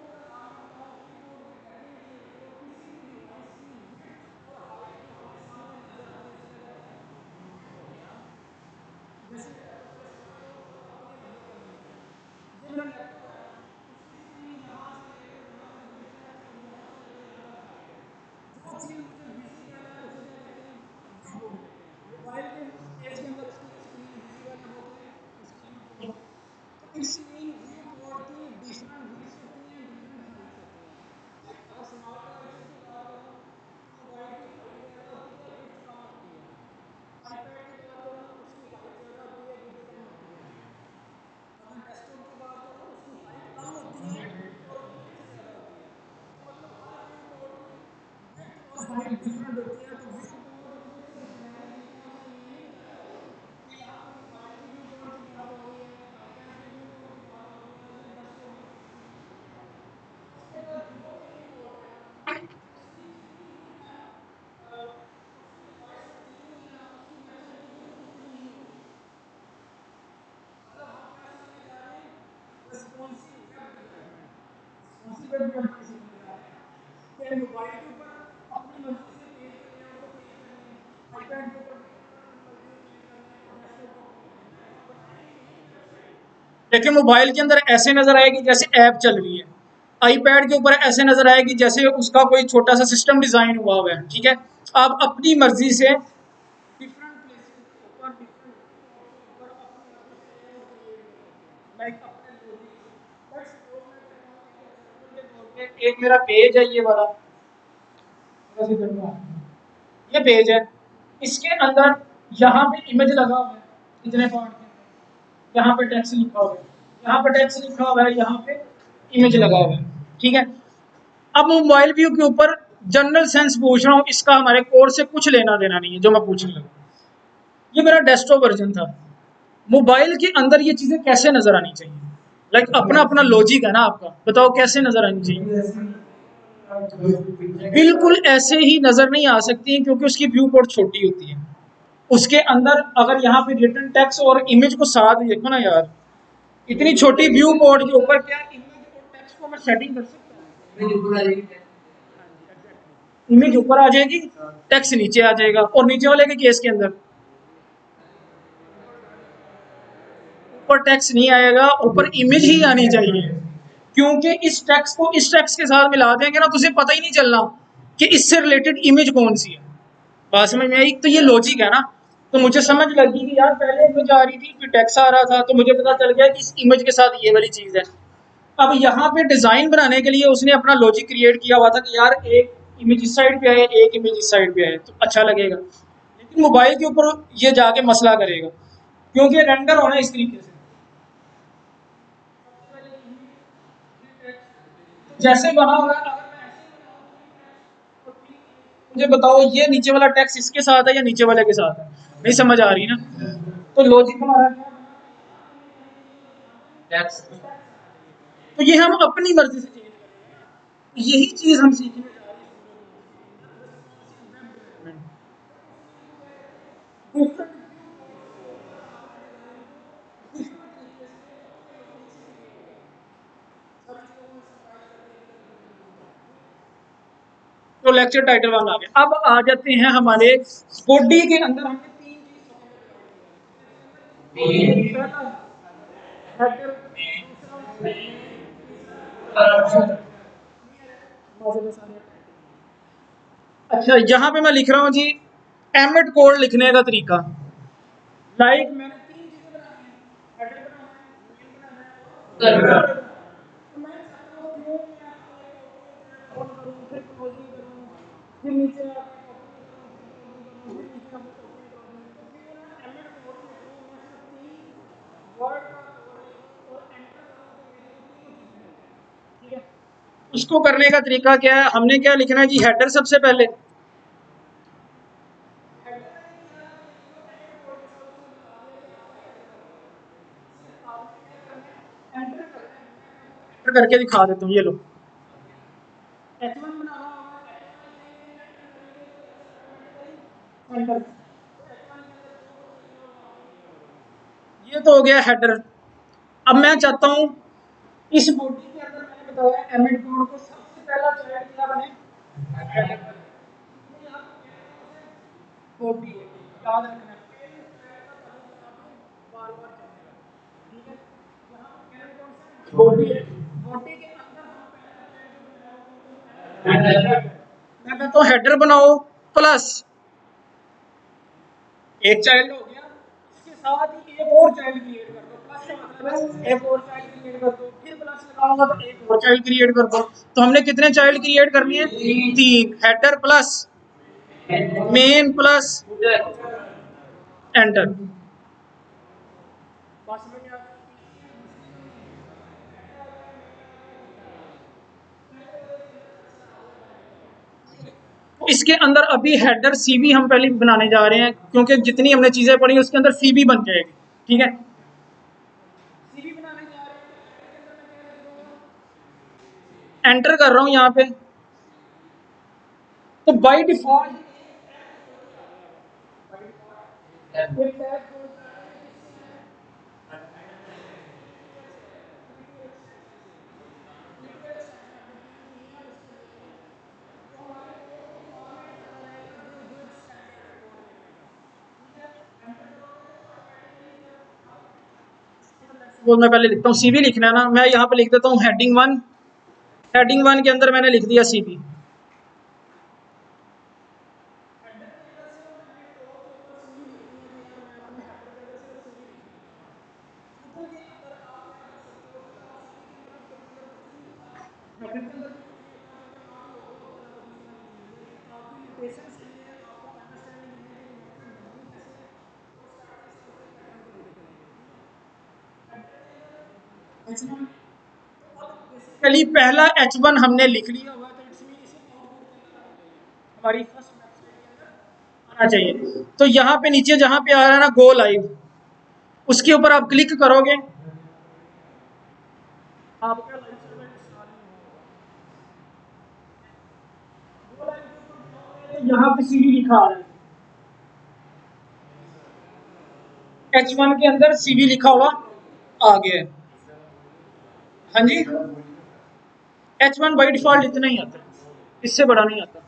नजर आती है उसे क्या कहते हैं, व्यू पोर्ट। जैसे लैपटॉप पे सपोज करो अपनी मर्जी का व्यू है, ये मेरा लैपटॉप है ना, उसकी स्क्रीन यहाँ से लेकर यहाँ तक विड्थ है और यहाँ से लेकर यहाँ तक हाइट है, जो चीज़ मुझे विजिबल है उसे क्या कहते हैं, व्यू पोर्ट कहते हैं। मोबाइल के केस के अंदर उसकी स्क्रीन विजिबल है, वो क्या है, उसकी व्यू पोर्ट है। तो इट्स मीन व्यू पोर्ट की डिफरेंट विड्थ होती हैं, डिफरेंट हाइट्स होती हैं। लाइक अगर स्मॉल डिवाइसेस की बात करूँ तो मोबाइल की हाइट ज़्यादा होती है, विड्थ कम होती है। आईपैड की बात करूँ उसकी हाइट ज़्यादा होती है, विड्थ कम होती है। अगर डेस्कटॉप की बात करूँ उसकी हाइट कम होती है और विड्थ ज़्यादा होती है। तो मतलब हर व्यू पोर्ट की विड्थ और हाइट डिफरेंट होती है। तो व्यू पोर्ट विड्थ और हाइट लिखना उसने ये नहीं बताया कि यहाँ पे मोबाइल की व्यू पोर्ट की बात हो रही है, आईपैड की व्यू पोर्ट की बात हो रही है या डेस्कटॉप की, किसी की भी नहीं। उसके बाद जो भी व्यू पोर्ट है ना उसकी जितनी भी ना उसकी डिवाइस में जितनी भी ना उसकी वेबसाइट की विड्थ उतनी ही होगी। मतलब हम क्या सीखने जा रहे हैं, responsive web development. Responsive web development सीखने जा रहे हैं कि मोबाइल के ऊपर अपनी मर्जी से पेज के लेआउट को चेंज करने, आईपैड के ऊपर भी अपनी मर्जी से चेंज करने और डेस्कटॉप को अपनी मर्जी से। हम बनाएंगे यही वेबसाइट, लेकिन मोबाइल के अंदर ऐसे नजर आएगी जैसे ऐप चल रही है, आईपैड के ऊपर ऐसे नजर आएगी जैसे उसका कोई छोटा सा सिस्टम डिजाइन हुआ हुआ है, ठीक है। आप अपनी मर्जी से डिफरेंट प्लेसेस के ऊपर डिफरेंट व्यू पोर्ट के ऊपर अपनी मर्जी से लेआउट क्रिएट कर सकते हैं, लाइक अपने लॉजिक से। लेट्स सपोज मैं कहता हूँ एक एग्जांपल के तौर पे, एक मेरा पेज है ये वाला, ये पेज है, इसके अंदर यहाँ पे इमेज लगा हुआ है, इतने पार्ट के अंदर यहाँ पे टेक्स्ट लिखा हुआ है, यहाँ पे टेक्स्ट लिखा हुआ है, यहाँ पे इमेज लगा हुआ है, ठीक है। अब मोबाइल व्यू के ऊपर जनरल सेंस पूछ रहा हूँ, इसका हमारे कोर्स से कुछ लेना देना नहीं है जो मैं पूछने लगा। ये मेरा डेस्कटॉप वर्जन था। मोबाइल के अंदर ये चीजें कैसे नजर आनी चाहिए, लाइक अपना अपना लॉजिक है ना आपका, बताओ कैसे नजर आनी चाहिए। बिल्कुल ऐसे ही नजर नहीं आ सकती है क्योंकि उसकी व्यू पोर्ट छोटी होती है। उसके अंदर अगर यहाँ पे रिटन टेक्स्ट और इमेज को साथ देखो ना यार, इतनी छोटी व्यू पोर्ट के ऊपर क्या इमेज और टेक्स्ट को मैं सेटिंग कर सकता हूँ। हाँ जी एग्जैक्टली, इमेज ऊपर आ जाएगी, टेक्स्ट नीचे आ जाएगा, और नीचे वाले के केस के अंदर ऊपर टेक्स्ट नहीं आएगा, ऊपर इमेज ही आनी चाहिए। क्योंकि इस टेक्स्ट को इस टेक्स्ट के साथ मिला देंगे ना तो उसे पता ही नहीं चलना कि इससे रिलेटेड इमेज कौन सी है। बात समझ में आई? तो ये लॉजिक है ना। तो मुझे समझ लगी कि यार पहले इमेज आ रही थी फिर टेक्स्ट आ रहा था, तो मुझे पता चल गया कि इस इमेज के साथ ये वाली चीज है। अब यहाँ पे डिजाइन बनाने के लिए उसने अपना लॉजिक क्रिएट किया हुआ था कि यार एक इमेज इस साइड पे आए, एक इमेज इस साइड पे आए तो अच्छा लगेगा। लेकिन मोबाइल के ऊपर ये जाके मसला करेगा, क्योंकि रेंडर होना इस तरीके से जैसे बना होगा। अगर मैं मुझे बताओ ये नीचे वाला टैक्स इसके साथ है या नीचे वाले के साथ है, नहीं समझ आ रही ना। तो लॉजिक हमारा क्या टैक्स, तो ये हम अपनी मर्जी से चेंज करें, यही चीज हम सीखने जा रहे हैं। तो लेक्चर टाइटल 1 आ गया। अब आ जाते हैं हमारे बॉडी के अंदर। हमने तीन चीज, अच्छा यहाँ पे मैं लिख रहा हूँ जी एमिट कोड लिखने का तरीका। लाइक मैंने तीन चीजें बनानी है, हेडर बनाना है, तो मैं चाहता हूँ कि ऑन करूँ, फिर क्लोजिंग करूँ, फिर नीचे उसको करने का तरीका क्या है। हमने क्या लिखना है जी, हेडर सबसे पहले, एंटर करके दिखा देता हूँ, ये लो H1 बनाना होगा एंटर। ये तो हो गया हेडर। अब मैं चाहता हूँ इस बॉडी के अंदर मैंने बताया एमिट कोड को सबसे पहला चाइल्ड क्या बने, बॉडी याद रखना है, बार बार चलेगा, ठीक है। यहाँ पर मेरे कौन सा बॉडी है, बॉडी के अंदर मैं कहता हूँ हेडर बनाओ प्लस एक चाइल्ड हो गया, इसके साथ ही एक और चाइल्ड क्रिएट कर दो, प्लस का मतलब है एक और चाइल्ड क्रिएट कर दो, फिर प्लस लगाऊंगा तो एक और चाइल्ड क्रिएट कर दो। तो हमने कितने चाइल्ड क्रिएट करनी है, तीन। Header plus main plus enter. इसके अंदर अभी हेडर सीवी हम पहले बनाने जा रहे हैं, क्योंकि जितनी हमने चीजें पढ़ी उसके अंदर सीवी बन जाएगी, ठीक है। सीवी बनाने जा रहे हैं, एंटर कर रहा हूं यहाँ पे, तो बाय डिफॉल्ट वो मैं पहले लिखता हूँ, सीवी लिखना है ना, मैं यहाँ पे लिख देता हूँ हेडिंग 1। हेडिंग 1 के अंदर मैंने लिख दिया सीवी। चलिए पहला H1 हमने लिख लिया हुआ, तो इट्स मीन हमारी फर्स्ट आना चाहिए। तो यहाँ पे नीचे जहाँ पे आ रहा है ना गो लाइव, उसके ऊपर आप क्लिक करोगे, आपका लाइव सर्वर इंस्टॉल होगा। यहाँ पे सीवी लिखा आ रहा है, H1 के अंदर सीवी लिखा हुआ आ गया है। हाँ जी, H1 बाई डिफॉल्ट इतना ही आता है, इससे बड़ा नहीं आता,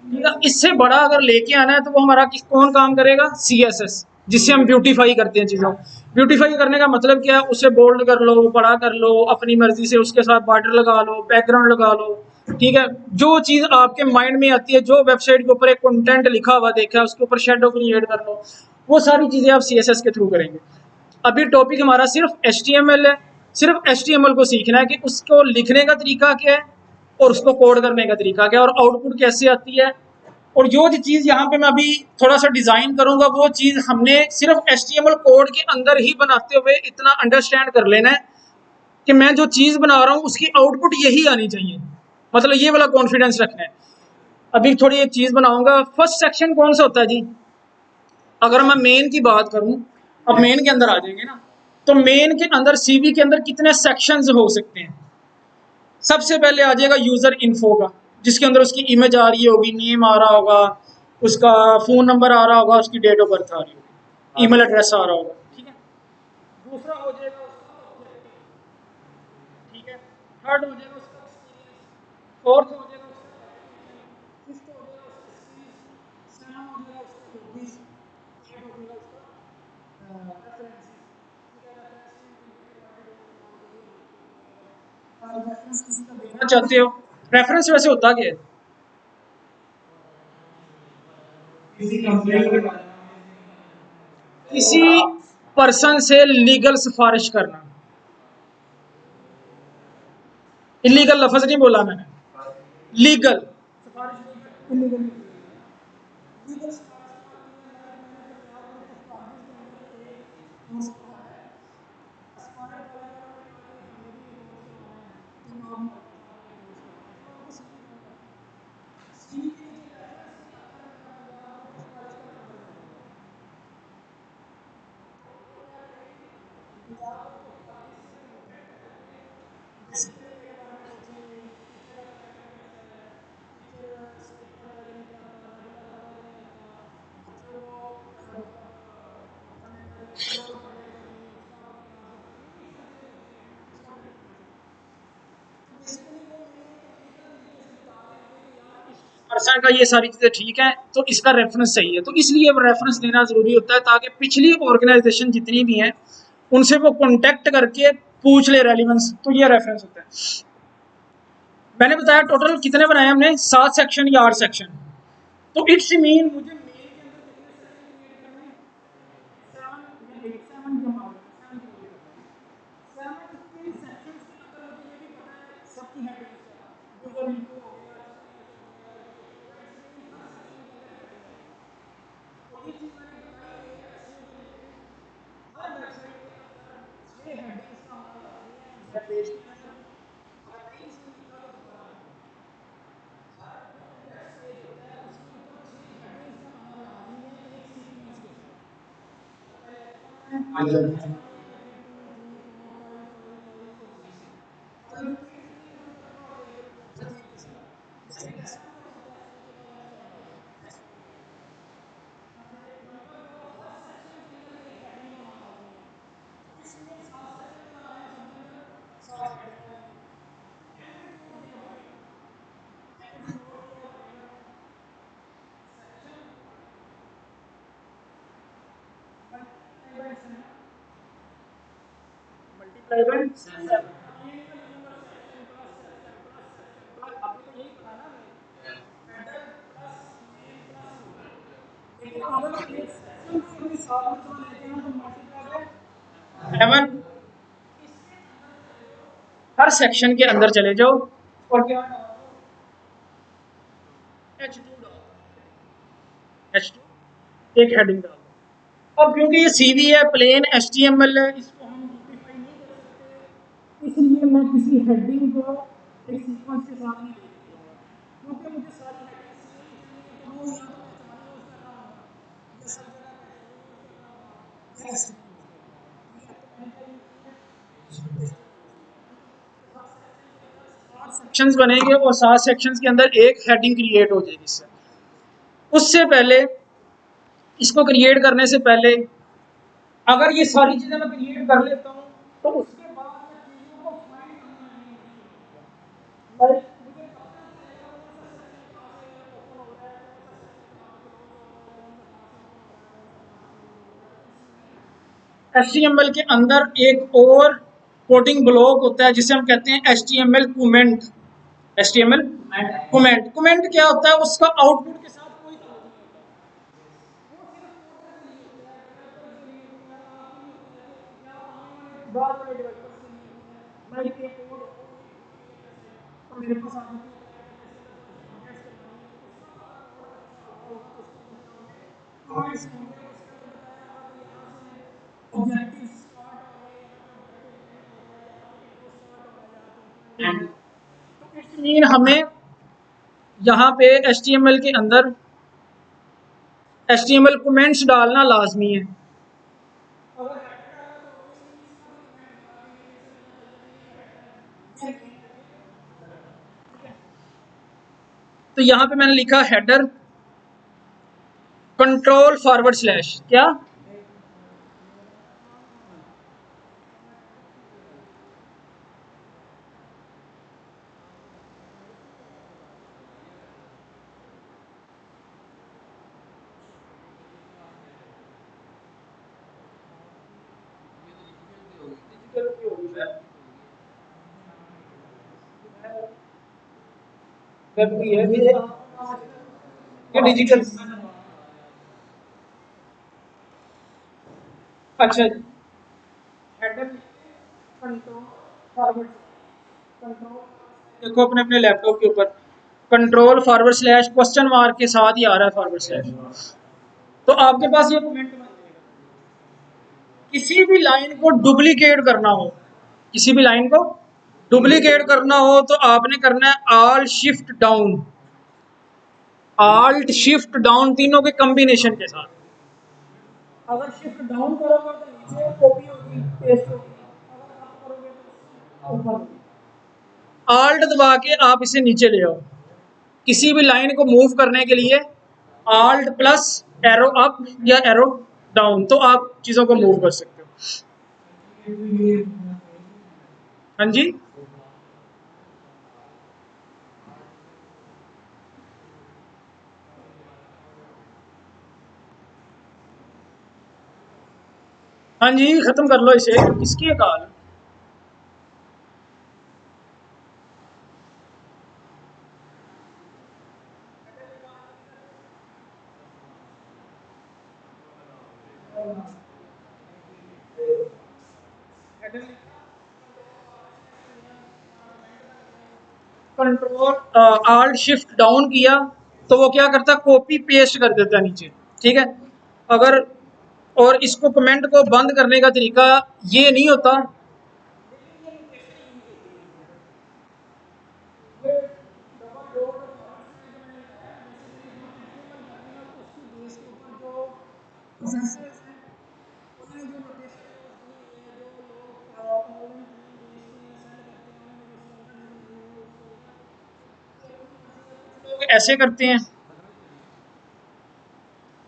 ठीक है। इससे बड़ा अगर लेके आना है तो वो हमारा कौन काम करेगा, CSS, जिससे हम ब्यूटीफाई करते हैं चीज़ों। ब्यूटीफाई करने का मतलब क्या है, उसे बोल्ड कर लो, बड़ा कर लो अपनी मर्जी से, उसके साथ बॉर्डर लगा लो, बैकग्राउंड लगा लो, ठीक है। जो चीज़ आपके माइंड में आती है, जो वेबसाइट के ऊपर एक कंटेंट लिखा हुआ देखा है उसके ऊपर शेडो क्रिएट कर लो, वो सारी चीज़ें आप CSS के थ्रू करेंगे। अभी टॉपिक हमारा सिर्फ HTML है, सिर्फ HTML को सीखना है कि उसको लिखने का तरीका क्या है और उसको कोड करने का तरीका क्या, और आउटपुट कैसे आती है। और जो चीज़ यहाँ पे मैं अभी थोड़ा सा डिज़ाइन करूँगा, वो चीज़ हमने सिर्फ HTML कोड के अंदर ही बनाते हुए इतना अंडरस्टैंड कर लेना है कि मैं जो चीज़ बना रहा हूँ उसकी आउटपुट यही आनी चाहिए, मतलब ये वाला कॉन्फिडेंस रखना है। अभी थोड़ी एक चीज़ बनाऊंगा। फर्स्ट सेक्शन कौन सा होता है जी, अगर मैं मेन की बात करूं, अब मेन के अंदर आ जाएंगे ना, तो मेन के अंदर CV के अंदर कितने सेक्शंस हो सकते हैं। सबसे पहले आ जाएगा यूजर इन्फो का, जिसके अंदर उसकी इमेज आ रही होगी, नेम आ रहा होगा, उसका फोन नंबर आ रहा होगा, उसकी डेट ऑफ बर्थ आ रही होगी, ईमेल एड्रेस आ रहा होगा, ठीक है। दूसरा हो जाएगा उसका ऑब्जेक्टिव, ठीक है। थर्ड हो जाएगा उसका एक्सपीरियंस, फोर्थ हो जाएगा उसका एप्लीकेशन, फिफ्थ हो जाएगा उसका स्किल्स, सेवन हो जाएगा उसका हॉबीज, एट हो जाएगा उसका रेफरेंसेस, ठीक है। References will be provided on demand by the अगर आप रेफरेंस किसी का देना चाहते हो। रेफरेंस वैसे होता क्या है, किसी कंपनी के बारे में, किसी पर्सन से लीगल सिफारिश करना। इलीगल लफ्ज नहीं बोला मैंने, लीगल सिफारिश इलीगल लीगल सिफारिश क्या होती है, लाइक मैंने बताया आपको कुछ कॉलेज के अंदर एक उसको है एस्पायर्ड वाले का आपने कहा कि हमें भी कोर्स करवाना है, तो मैं आपको साथ में कोर्स करवाऊंगा, तो मैं आपको CV दूंगा। CV के नीचे रेफरेंस के अंदर मैं बताऊंगा आपको किस कॉलेज का नंबर दे दूंगा। तो वो क्या करेंगे, या तो वो कॉलेज से रिलेटेड करेंगे, जैसे तरीके के बारे में पूछेंगे, टीचर का कैरेक्टर कैसा है, टीचर स्ट्रिक्ट पढ़ाता कि नहीं पढ़ाता, रेगुलर आता कि नहीं आता, बच्चों को मतलब अपने कंट्रोल करता कि नहीं, उसका आपकी क्लास होता है, ये चीज़ें होती हैं, इसको ट्रेन करना है। तो बेसिकली वो मैंने एक लीगल तरीके से बता रहे होंगे कि यार इस पर्सन का ये सारी चीज़ें ठीक है, तो इसका रेफरेंस सही है, तो इसलिए रेफरेंस देना ज़रूरी होता है, ताकि पिछली ऑर्गेनाइजेशन जितनी भी हैं उनसे वो कॉन्टेक्ट करके पूछ ले रेलिवेंस, तो ये रेफरेंस होता है। मैंने बताया टोटल कितने बनाए हमने, 7 सेक्शन या 8 सेक्शन। तो इट्स मीन मुझे मेल के अंदर कितने सेक्शन क्रिएट करने हैं, 7 या 8, 7 की हम बात करें, 7 क्रिएट करते हैं। 7 के सेक्शंस के अंदर मुझे ये भी पता है सबकी हेडिंग्स क्या है, यूजर इनफो हो गया, एक्सपीरियंस हो गया, एजुकेशन हो गया, इट्स मीन हर सेक्शन के अंदर हेडिंग आएगी। और ये चीज़ मैंने बताई हुई है एसईओ के रिलेटेड, हर वेबसाइट के अंदर 6 हेडिंग्स का होना लाजमी है वेब पेज के अंदर। अगर नहीं किसी ने लिखा तो दोबारा लिख लें। हर जो इंडेक्स पेज होता है उसके ऊपर 6 हेडिंग्स का आना लाजमी है, एक सीक्वेंस के साथ। मतलब पहले H1 है, H1 A, H2, 3, 4, 5, 5, 5 और 6। अगर रिपीट 3 मरतबा हो जाए तो तरतीब के साथ, जैसे S1 का होता है S1 के बाद S स्टार्ट हो जाए, S1 A, number 2, her section के अंदर एक हेडिंग होना लाजमी है। तो इसलिए 7 सेक्शन बना रहे हैं, सब के अंदर 7 हेडिंग आएंगी। M4 क्या बनेगा, M4 क्या बनेगा, section multiply by 7, multiply by 7। अब ये नहीं मैं लिखूंगा section plus section plus section plus, अभी तो यही पढ़ा ना हमने, header plus name plus footer. लेकिन अगर एक सेक्शन को ही 7 मरतबा लेते हैं ना, तो मल्टीप्लाई बाय 7। इसके अंदर चले जाओ, हर सेक्शन के अंदर चले जाओ और क्या डाल दो, H2 डाल दो, H2 एक हेडिंग डाल दो। अब क्योंकि ये CV है, प्लेन HTML है, इसको हम ब्यूटीफाई नहीं कर सकते, इसलिए मैं किसी हेडिंग को एक सीक्वेंस के साथ नहीं लेके चलूंगा, क्योंकि मुझे सारी हेडिंग सेम ही चलनी है। तो वो या तो मैं H1 यूज़ कर रहा हूँगा, या सब जगह पे H2 यूज़ कर रहा हूँगा, या HTML यूज़ कर रहा हूँगा, ठीक है। तो मैंने क्या यूज़ किया है, HTML यूज़ किया है, ठीक है। तो हर सेक्शन के अंदर 7 सेक्शंस बनेंगे और 7 सेक्शंस के अंदर एक हेडिंग क्रिएट हो जाएगी। इससे उससे पहले, इसको क्रिएट करने से पहले, अगर ये सारी चीज़ें मैं क्रिएट कर लेता हूँ, तो उसके बाद मैं चीज़ों को फाइंड करना नहीं मुश्किल हो जाएगा। लाइक मुझे पता चलेगा कौन सा सेक्शन कहाँ से ओपन हो रहा है, कौन सा सेक्शन कहाँ पे क्लोज हो रहा है, कौन सा कहाँ से ओपन हो रहा है, कौन सा कहाँ से क्लोज हो रहा है। तो इसलिए HTML के अंदर एक और कोडिंग ब्लॉक होता है जिसे हम कहते हैं HTML comment. HTML comment, comment क्या होता है, उसका आउटपुट के साथ कोई ताल्लुक नहीं होता, वो सिर्फ कोडर के लिए होता है, डेवलपर्स के लिए होता है, आपके लिए होता है, जो या आने वाले बाद वाले डेवलपर्स के लिए होता है। लाइक एक कोड और लिख दूंगा ये कैसे, मेरे पास आ जाती है। तो इट्स मीन हमें यहाँ पे HTML के अंदर HTML कमेंट्स डालना लाजमी है। तो यहाँ पे मैंने लिखा हेडर कंट्रोल फॉरवर्ड स्लैश क्या। ये डिजिटल। अच्छा जी, हेडर कंट्रोल फॉरवर्ड कंट्रोल, देखो अपने अपने लैपटॉप के ऊपर control forward slash question mark के साथ ही आ रहा है फॉरवर्ड स्लैश। तो आपके पास ये कमेंट बन जाएगा। किसी भी लाइन को डुप्लीकेट करना हो, किसी भी लाइन को डुप्लीकेट करना हो तो आपने करना है all shift down, alt shift down तीनों के कॉम्बिनेशन के साथ। अगर शिफ्ट डाउन करोगे तो नीचे कॉपी होगी, पेस्ट होगी। अगर अप करोगे तो ऊपर होगी। ऑल्ट दबा के आप इसे नीचे ले आओ। किसी भी लाइन को मूव करने के लिए ऑल्ट प्लस एरो अप या एरो डाउन, तो आप चीजों को मूव कर सकते हो। हाँ जी, हाँ जी, खत्म कर लो इसे। किसकी है call? Control alt shift down किया तो वो क्या करता है, कॉपी पेस्ट कर देता है नीचे। ठीक है, अगर और इसको कमेंट को बंद करने का तरीका ये नहीं होता। लोग ऐसे करते हैं,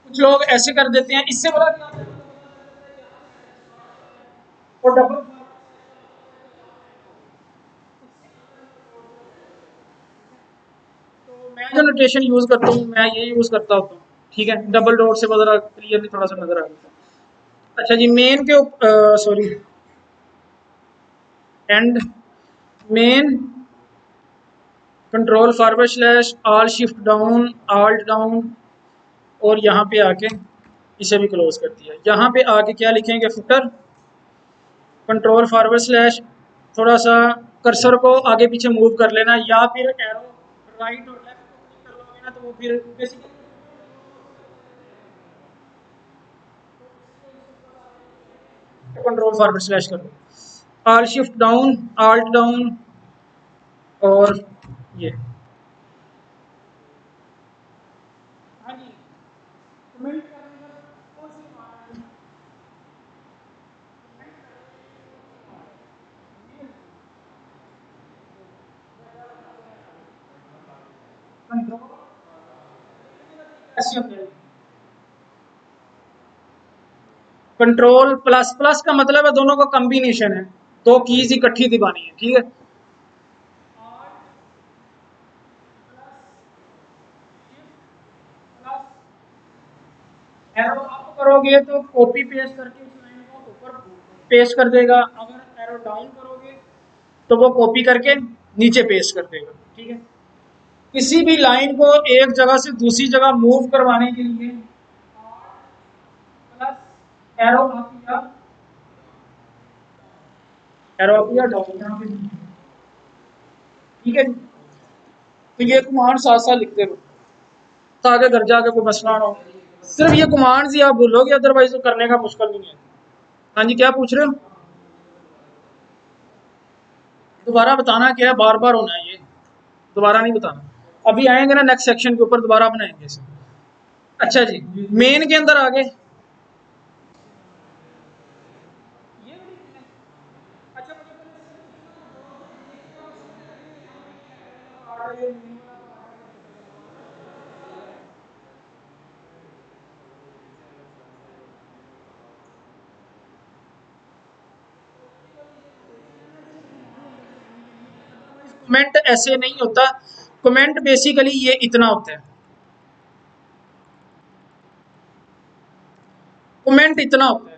कुछ लोग ऐसे कर देते हैं, इससे बड़ा क्या होता है? और डबल, तो मैं जो नोटेशन यूज करता हूँ मैं ये यूज करता हूँ। ठीक है, डबल डॉट से बदला क्लियरली थोड़ा सा नजर आ गया। अच्छा जी, मेन के sorry and main control forward slash all shift down alt down, और यहाँ पे आके इसे भी क्लोज कर दिया। यहाँ पे आके क्या लिखेंगे, फुटर कंट्रोल फॉरवर्ड स्लैश, थोड़ा सा कर्सर को आगे पीछे मूव कर लेना, या फिर एरो राइट और लेफ्ट को क्लिक कर लोगे ना तो वो फिर बेसिकली कंट्रोल फॉरवर्ड स्लैश कर लो। Alt shift down alt down और ये। हाँ जी, कमेंट करने का कौन सी बात है? कंट्रोल ऐसे होते हैं। कंट्रोल प्लस प्लस का मतलब है दोनों का कॉम्बिनेशन है, दो कीज इकट्ठी दबानी है। ठीक है, एरो अप करोगे तो कॉपी पेस्ट करके उस लाइन को ऊपर पेस्ट कर देगा। अगर एरो डाउन करोगे तो वो कॉपी करके नीचे पेस्ट कर देगा। ठीक है, किसी भी लाइन को एक जगह से दूसरी जगह मूव करवाने के लिए प्लस एरो अप या एरो अप या डाउन। ठीक है, तो ये कमांड साथ साथ लिखते रहो ताकि घर जाके कोई मसला ना हो। सिर्फ ये कमांड्स ही आप भूलोगे, अदरवाइज तो करने का मुश्किल नहीं है। हाँ जी, क्या पूछ रहे हो? दोबारा बताना क्या है, बार बार होना है ये, दोबारा नहीं बताना। अभी आएंगे ना नेक्स्ट सेक्शन के ऊपर, दोबारा बनाएंगे इसे। अच्छा जी, मेन के अंदर आगे। कमेंट ऐसे नहीं होता, कमेंट बेसिकली ये इतना होता है, कमेंट इतना होता है।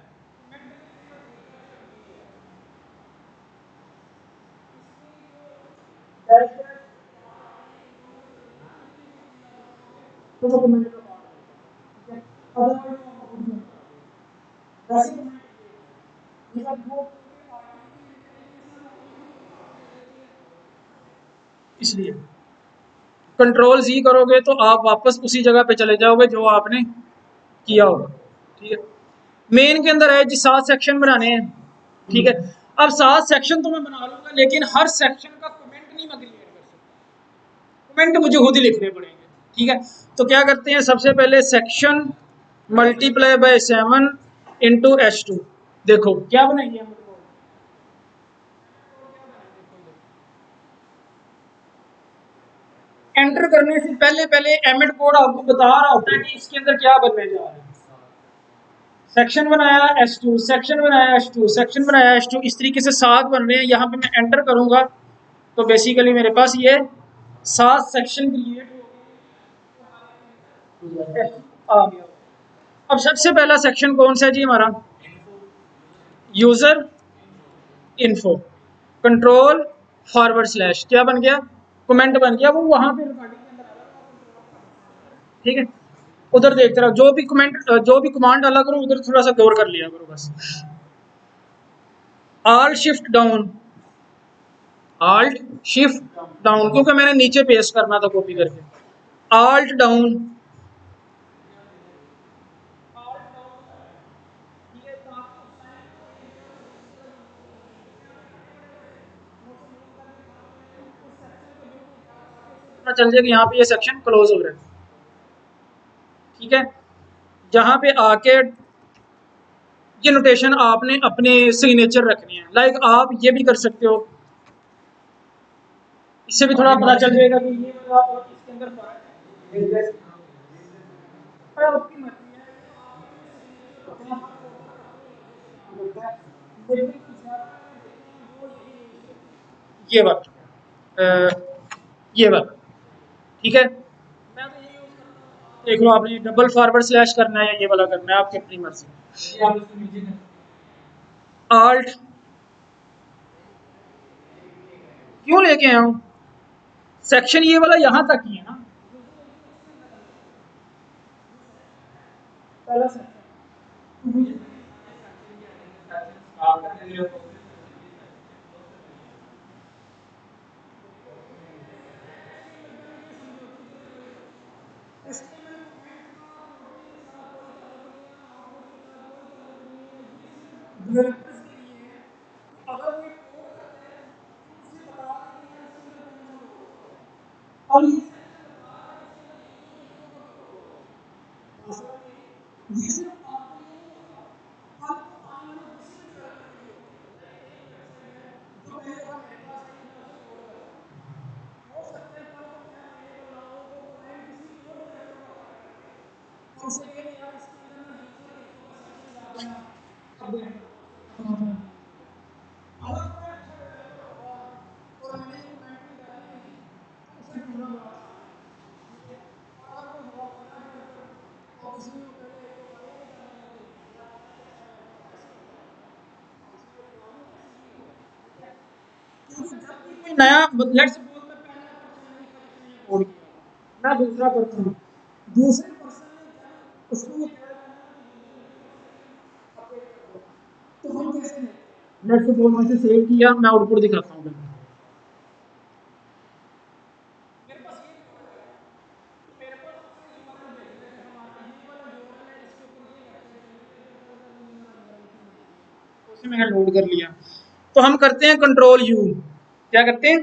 तो वो कमेंट का पार्ट है, अदरवाइज वैसे मतलब वो इसलिए कंट्रोल जी करोगे तो आप वापस उसी जगह पे चले जाओगे जो आपने किया होगा। ठीक है, मेन के अंदर है जी 7 सेक्शन बनाने हैं। ठीक है, अब 7 सेक्शन तो मैं बना लूंगा, लेकिन हर सेक्शन का कमेंट नहीं मैं क्रिएट कर सकता, कमेंट मुझे खुद ही लिखने पड़ेंगे। ठीक है, तो क्या करते हैं, सबसे पहले section multiply by 7 into H2। देखो क्या बनाएंगे हम, एंटर करने से पहले पहले एमिट कोड आपको बता रहा होता है कि इसके अंदर क्या बनने जा रहा है। सेक्शन बनाया H2, सेक्शन बनाया H2, सेक्शन बनाया H2, इस तरीके से 7 बन रहे हैं। यहाँ पे मैं एंटर करूंगा तो बेसिकली मेरे पास ये 7 सेक्शन क्रिएट आ गया। अब सबसे पहला सेक्शन कौन सा है जी हमारा, user info control forward slash क्या बन गया, कमेंट बन गया, वो वहां पे रिकॉर्डिंग के अंदर आ रहा है। ठीक है, उधर देखते रहो, जो भी कमेंट जो भी कमांड डाला करो उधर थोड़ा सा गौर कर लिया करो बस। All shift down, alt shift down, क्योंकि मैंने नीचे पेस्ट करना था कॉपी करके, ऑल्ट डाउन। पता चल जाए कि यहाँ पे ये सेक्शन क्लोज हो रहा है। ठीक है, जहां पे आके ये नोटेशन आपने अपने सिग्नेचर रखनी है, लाइक आप ये भी कर सकते हो, इससे भी थोड़ा पता चल जाएगा कि ये वाला और इसके अंदर फर्क है। आपकी मर्जी है, ये बात, ये बात। ठीक है, मैं तो यही यूज करता हूँ। देख लो आपने डबल फॉरवर्ड स्लैश करना है या ये वाला करना है, आपकी अपनी मर्जी। आल्ट क्यों लेके आया हूँ, सेक्शन ये वाला यहाँ तक ही है ना, पहला सेक्शन और कोई नया लेट्स सपोज मैं कोड किया, मैं दूसरा पर्सन हूँ, दूसरे पर्सन ने उसको ये तो हम कैसे लेट्स सपोज मैं इसे सेव किया, मैं आउटपुट दिखाता हूँ। मैंने लोड कर लिया। तो हम करते हैं कंट्रोल यू। क्या करते हैं?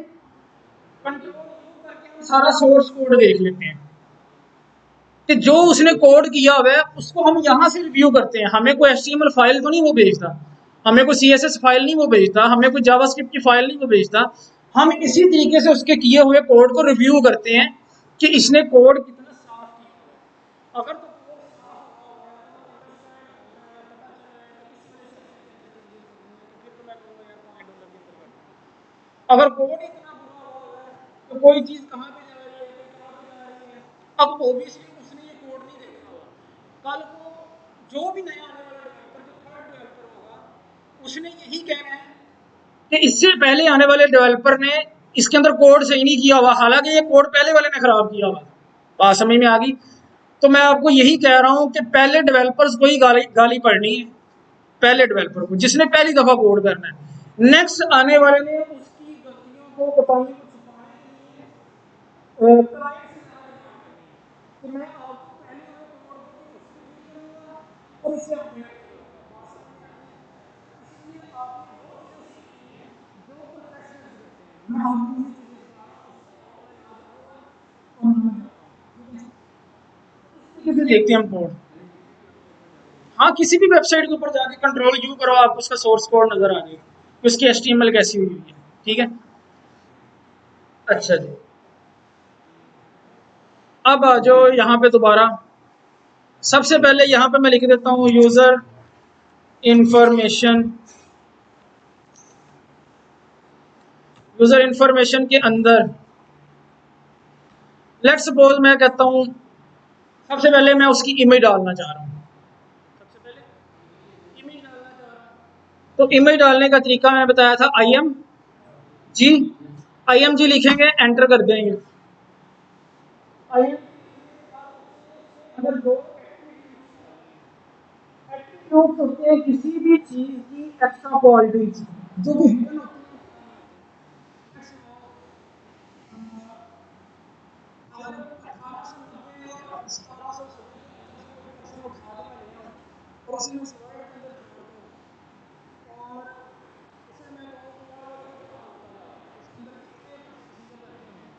कंट्रोल यू करके हम सारा सोर्स कोड देख लेते हैं कि जो उसने कोड किया हुआ है उसको हम यहाँ से रिव्यू करते हैं। हमें कोई एचटीएमएल फाइल तो नहीं वो भेजता, हमें कोई सीएसएस फाइल नहीं वो भेजता, हमें कोई जावास्क्रिप्ट की फाइल नहीं वो भेजता। हम इसी तरीके से उसके किए हुए कोड को रिव्यू करते हैं कि इसने कोड कितना साफ किया। अगर तो अगर कोड इतना बुरा हुआ है तो कोई चीज कहाँ पे जा रही है, कहाँ पे जा रही है। अब ओबियसली उसने ये कोड नहीं देखा होगा। कल को जो भी नया आने वाला डेवलपर, जो थर्ड डेवलपर होगा, उसने यही कहना है कि इससे पहले आने वाले डेवलपर ने इसके अंदर कोड सही नहीं किया हुआ, हालांकि ये कोड पहले वाले ने खराब किया हुआ। बात समझ में आ गई? तो मैं आपको यही कह रहा हूं कि पहले डेवलपर्स को ही गाली गाली पड़नी है, पहले डेवलपर को जिसने पहली दफा कोड करना है। नेक्स्ट आने वाले ने उसकी गलतियों को बताने को छुपाने के लिए क्लाइंट से कि मैं आपको पहले वाले कोड को भी करूंगा और इसे अपडेट करूंगा। इसलिए आपने वो चीजें सीखनी है जो प्रोफेशनल्स करते हैं। मैं आपको वही चीजें बता रहा हूँ, और मैं करता हूँ। ठीक है, इस तरीके से देखते हैं हम कोड। हाँ, किसी भी वेबसाइट के ऊपर जाके कंट्रोल यू करो, आपको उसका सोर्स कोड नजर आ जाएगा कि उसकी एचटीएमएल कैसी हुई है। ठीक है, अच्छा जी। अब आ जाओ यहाँ पे दोबारा। सबसे पहले यहाँ पे मैं लिख देता हूँ यूजर इंफॉर्मेशन। यूजर इंफॉर्मेशन के अंदर लेट्स सपोज मैं कहता हूँ सबसे पहले मैं उसकी इमेज डालना चाह रहा हूँ। सबसे पहले इमेज डालना चाह रहा हूँ, तो इमेज डालने का तरीका मैंने बताया था, I M G. I M G लिखेंगे, एंटर कर देंगे। आई एम अगर दो एट्रीब्यूट होते हैं किसी भी चीज की एक्स्ट्रा क्वालिटीज जो कि हिडन होती है। अगर 1890 या 1770 की चीज कोई पर्सन उठा के मैं ले आऊं और उसे मैं उस वर्ड के अंदर जोड़ दूं और उसे मैं कहूं कि यार ये क्या होता है, इसके अंदर कितने चीजें लगी हुई हैं,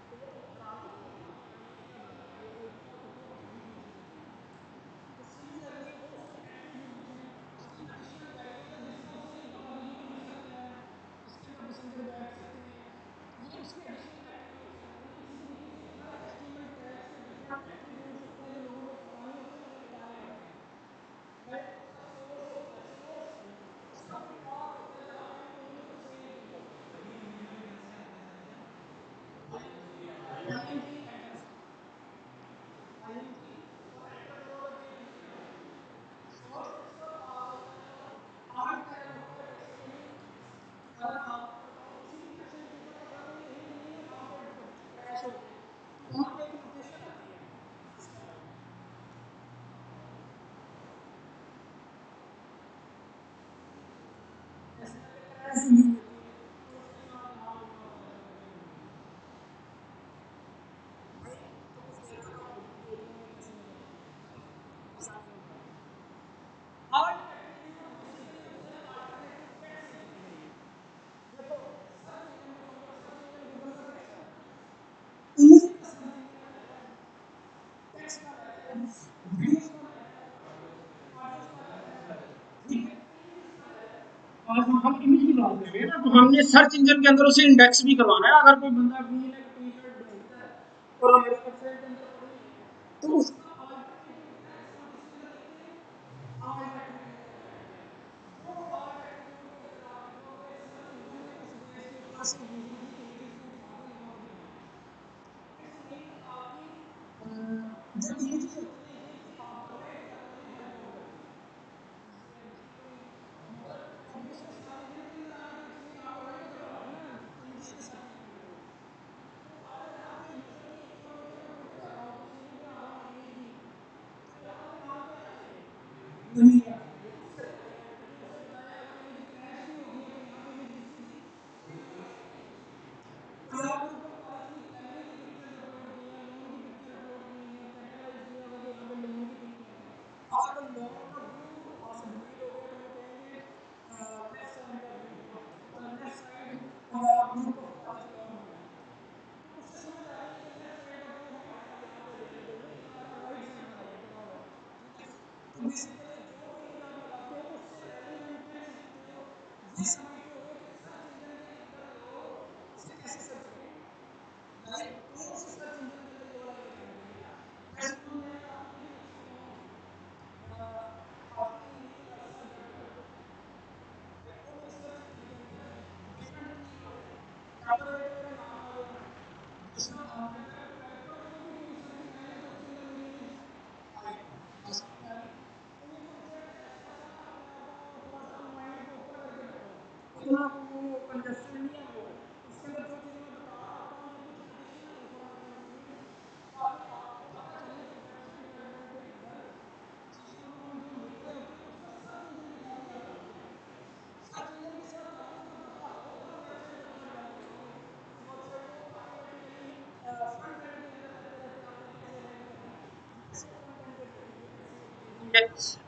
तो वो तो काम ही नहीं होगा। ये क्या बना है, ये कोई क्या कितने अजीब सी चीजें दी हैं। तो सिमिलरली वो उसके एट्रीब्यूट हैं, उसकी एडिशनल वैल्यूज है जिससे उसे बाहर भी मिल सकता है, इसके अंदर पैसेंजर बैठ सकते हैं। ये उसके एडिशनल एट्रीब्यूट्स हैं। उन्हीं इसी तरीके से हर एचटीएमएल टैग से डिफरेंट एट्रीब्यूट्स होते हैं जो लोगों को पता नहीं होते, उन्हें बताने होते हैं। राइट, उसका सोर्स होता है, सोर्स उसका कोई पाथ होता है जहाँ पे कोई उसको सेव नहीं कर सकता। आईएनजी एंटर, आईएनजी और एंटर करोगे तो ये लिख के आएगा। सोर्स उसका पाथ होता है और आर्ट टैग होता है बेसिकली कि अगर आपको बताओ किसी भी कनेक्शन के ऊपर अगर कोई लिंक नहीं वहां पे क्रैश हो गया तो वहां पे एक नोटेशन आती है इस तरह की, ऐसे करके क्रैश हुई होती है और उसके साथ नाम लिखा होता है जो भी लिंक है। भाई तो कुछ देर तक आप खुद भी देख लेंगे कैसे नजर आती है, आसानी से बता रहा हूँ। आर्ट एट्रीब्यूट बेसिकली होता है अल्टरनेटिव टेक्स्ट लिखने के लिए। देखो सर्च इंजन में समझो, सर्च इंजन गूगल का कैसा है, इमेज का सर्च इंजन रहता है, टेक्स्ट का रहता है, वीडियोस का रहता है, ऑडियोस का रहता है, ठीक है, इमेजेस का रहता है। और हम इमेज की बात कर रहे हैं ना, तो हमने सर्च इंजन के अंदर उसे इंडेक्स भी करवाना है। अगर कोई बंदा वी नेक टी शर्ट ढूंढता है और हमारी वेबसाइट के अंदर पड़ी हुई है तो उसका अल्टरनेटिव टेक्स्ट हम किसके अंदर लिखते हैं, आल्ट एट्रीब्यूट के अंदर लिखते हैं। वो आल्ट एट्रीब्यूट को अगर आप लिखोगे सर्च इंजन ने उस बेस के ऊपर से यूजुअली इमेजेस को उठा के यहाँ पे दिखाना है। इट्स मीन आपकी जो इमेजेस होती हैं ये आपको रैंक करने में हेल्प और करती हैं। इससे बेसिकली मतलब ऑब्वियसली सर्च इंजन के अंदर आके उसने आपको रैंक करवा रहा है ना इमेजेस के सर्च इंजन के थ्रू। तो अगर यहाँ पे यूजर की इंफॉर्मेशन मैं पुट कर रहा हूँ कि सीवी बना रहा हूँ इमेज की, तो यहाँ पे नाम क्या आना चाहिए, नहीं आना चाहिए। ये उससे बताएगा, क्योंकि उसे पता है अगर इमेज क्रैश भी होगी है तो यहाँ पे इमेज दिखेगी, या कोई ऊपर कॉलेज की कैमरे की पिक्चर्स अपलोड की हैं, लोन की पिक्चर अपलोड की हैं, कैपिटलाइज किया हुआ कि यहाँ पे लोन की पिक्चर है। अगर कोई लोन का व्यू वहाँ से डिलीट हो गया तो वो कहेंगे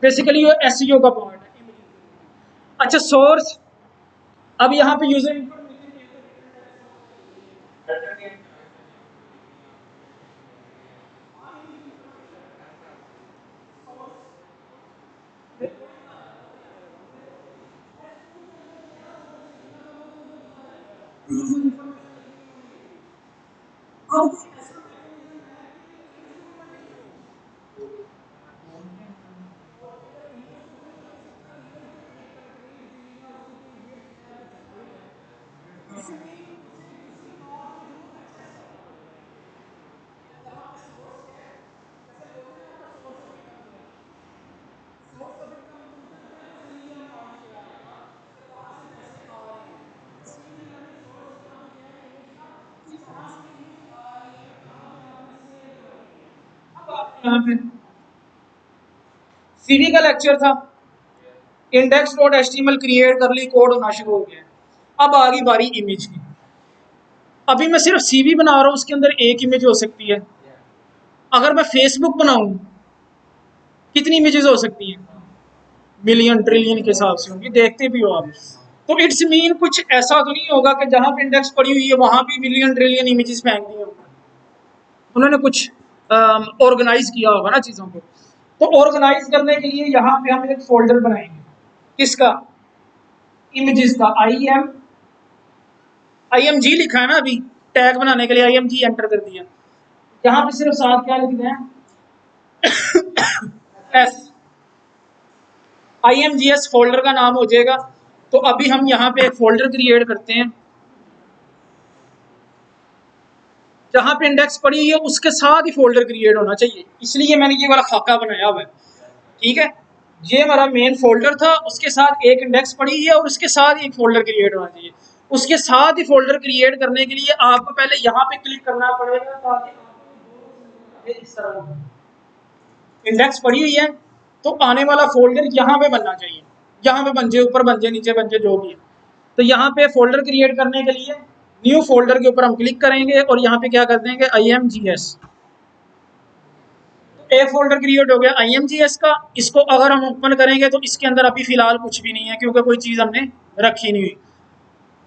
बेसिकली ये एसईओ का पार्ट है। अच्छा, सोर्स, अब यहाँ पे यूजर यहाँ पे सीवी का लेक्चर था, इंडेक्स डॉट एचटीएमएल क्रिएट कर ली, कोड होना शुरू हो गया। अब आ गई बारी इमेज की। अभी मैं सिर्फ सीवी बना रहा हूँ, उसके अंदर एक इमेज हो सकती है। अगर मैं फेसबुक बनाऊं, कितनी इमेजेस हो सकती हैं? मिलियन ट्रिलियन के हिसाब से होंगी, देखते भी हो आप। तो इट्स मीन कुछ ऐसा तो नहीं होगा कि जहां पे इंडेक्स पड़ी हुई है वहां भी मिलियन ट्रिलियन इमेजेस फेंक दी होंगी। उन्होंने कुछ ऑर्गेनाइज किया होगा ना चीजों को। तो ऑर्गेनाइज करने के लिए यहाँ पे हम एक फोल्डर बनाएंगे, किसका? इमेजेस का। आई एम जी लिखा है ना, अभी टैग बनाने के लिए आई एम जी एंटर कर दिया। यहाँ पे सिर्फ साथ क्या लिख दें? एस, IMGS फोल्डर का नाम हो जाएगा। तो अभी हम यहाँ पे एक फोल्डर क्रिएट करते हैं, जहां पे इंडेक्स पड़ी हुई है उसके साथ ही फोल्डर क्रिएट होना चाहिए, इसलिए मैंने ये वाला खाका बनाया हुआ है। ठीक है, ये हमारा मेन फोल्डर था, उसके साथ एक इंडेक्स पड़ी हुई है और उसके साथ ही एक फोल्डर क्रिएट होना चाहिए। उसके साथ ही फोल्डर क्रिएट करने के लिए आपको पहले यहाँ पे क्लिक करना पड़ेगा, ताकि इस तरह इंडेक्स पड़ी हुई है तो आने वाला फोल्डर यहाँ पे बनना चाहिए। यहाँ पे बन जाए, ऊपर बन जाए, नीचे बन जाए, जो भी है। तो यहाँ पे फोल्डर क्रिएट करने के लिए न्यू फोल्डर के ऊपर हम क्लिक करेंगे और यहाँ पे क्या कर देंगे? IMGS। तो एक फोल्डर क्रिएट हो गया IMGS का। इसको अगर हम ओपन करेंगे तो इसके अंदर अभी फिलहाल कुछ भी नहीं है, क्योंकि कोई चीज हमने रखी नहीं हुई।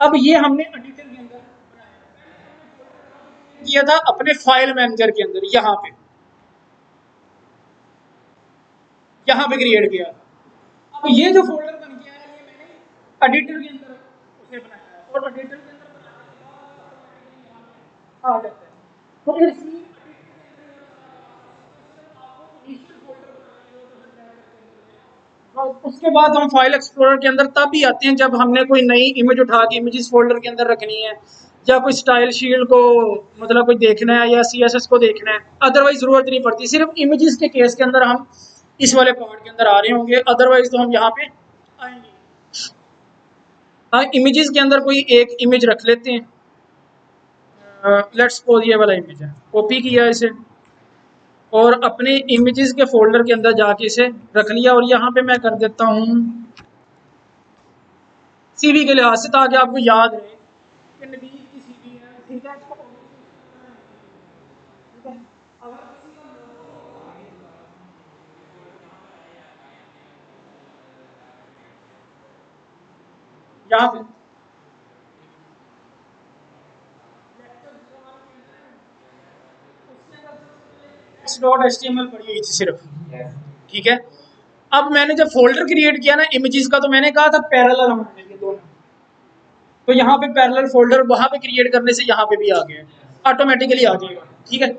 अब ये हमने एडिटर के अंदर किया था, अपने फाइल मैनेजर के अंदर, यहाँ पे क्रिएट किया था। अब ये जो फोल्डर बन गया है, ये मैंने एडिटर के अंदर उसे बनाया है, और एडिटर के अंदर आ जाता है। तो इसमें और उसके बाद हम फाइल एक्सप्लोरर के अंदर तब भी आते हैं जब हमने कोई नई इमेज उठा के इमेजेस फोल्डर के अंदर रखनी है, या कोई स्टाइल शील्ड को मतलब कोई देखना है, या CSS को देखना है। अदरवाइज जरूरत नहीं पड़ती, सिर्फ इमेजेस के केस के अंदर हम इस वाले पार्ट के अंदर आ रहे होंगे, अदरवाइज तो हम यहाँ पे आएंगे। हाँ, इमेजेस के अंदर कोई एक इमेज रख लेते हैं। लेट्स सपोज ये वाला इमेज है, कॉपी किया इसे और अपने इमेजेस के फोल्डर के अंदर जाके इसे रख लिया, और यहाँ पे मैं कर देता हूँ CV के लिहाज से, ताकि आपको याद रहे कि नबील की CV है। ठीक है, यहाँ पे .html पड़ी हुई थी सिर्फ। ठीक है, अब मैंने जब फोल्डर क्रिएट किया ना इमेजेस का, तो मैंने कहा था पैरेलल होना चाहिए दोनों। तो यहाँ पे पैरेलल फोल्डर वहां पे क्रिएट करने से यहाँ पे भी आ गया, ऑटोमेटिकली आ जाएगा। ठीक है,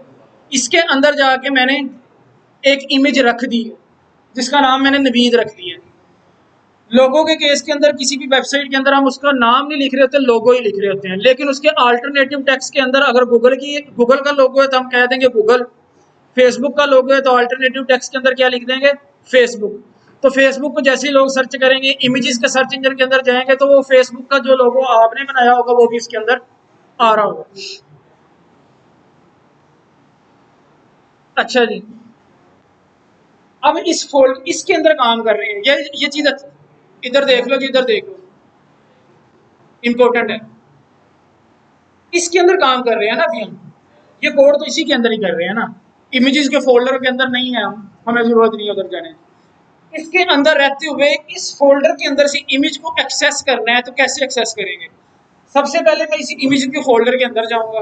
इसके अंदर जाके मैंने एक इमेज रख दी है, जिसका नाम मैंने नवीद रख दिया। लोगो के केस के अंदर किसी भी वेबसाइट के अंदर हम उसका नाम नहीं लिख रहे होते, लोगो ही लिख रहे होते हैं, लेकिन उसके अल्टरनेटिव टेक्स्ट के अंदर अगर गूगल का लोगो है तो हम कह देंगे गूगल, फेसबुक का लोगो है तो अल्टरनेटिव टेक्स्ट के अंदर क्या लिख देंगे, फेसबुक। तो फेसबुक को जैसे ही लोग सर्च करेंगे, इमेजेस के सर्च इंजन के अंदर जाएंगे तो वो फेसबुक का जो लोगो आपने बनाया होगा वो भी इसके अंदर आ रहा होगा। अच्छा जी, अब इसके अंदर काम कर रहे हैं, ये चीज इधर देख लो जी, इधर देख लो, इंपॉर्टेंट है। इसके अंदर काम कर रहे हैं ना अभी हम, ये कोड तो इसी के अंदर ही कर रहे हैं ना, इमेजेस के फोल्डर के अंदर नहीं है हम, हमें जरूरत नहीं है उधर जाने। इसके अंदर रहते हुए इस फोल्डर के अंदर से इमेज को एक्सेस करना है तो कैसे एक्सेस करेंगे? सबसे पहले मैं इसी इमेज के फोल्डर के अंदर जाऊंगा,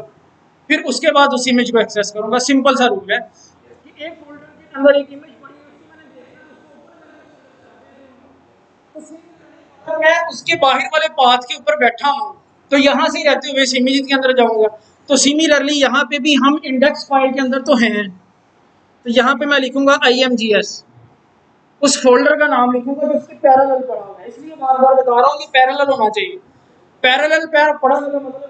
फिर उसके बाद उस इमेज को एक्सेस करूंगा। सिंपल सा रूल है कि एक फोल्डर के अंदर एक इमेज पड़ी है, उसको मैंने देखना, मैं उसके बाहर वाले पाथ के ऊपर बैठा हूँ तो यहाँ से रहते हुए इस इमेज के अंदर जाऊंगा। तो सिमिलरली यहाँ पे भी हम इंडेक्स फाइल के अंदर तो हैं, तो यहाँ पे मैं लिखूंगा imgs, उस फोल्डर का नाम लिखूंगा जो उसके पैरेलल पड़ा हुआ है। इसलिए बार बार बता रहा हूँ कि पैरेलल होना चाहिए। पैरेलल पड़ा हुआ मतलब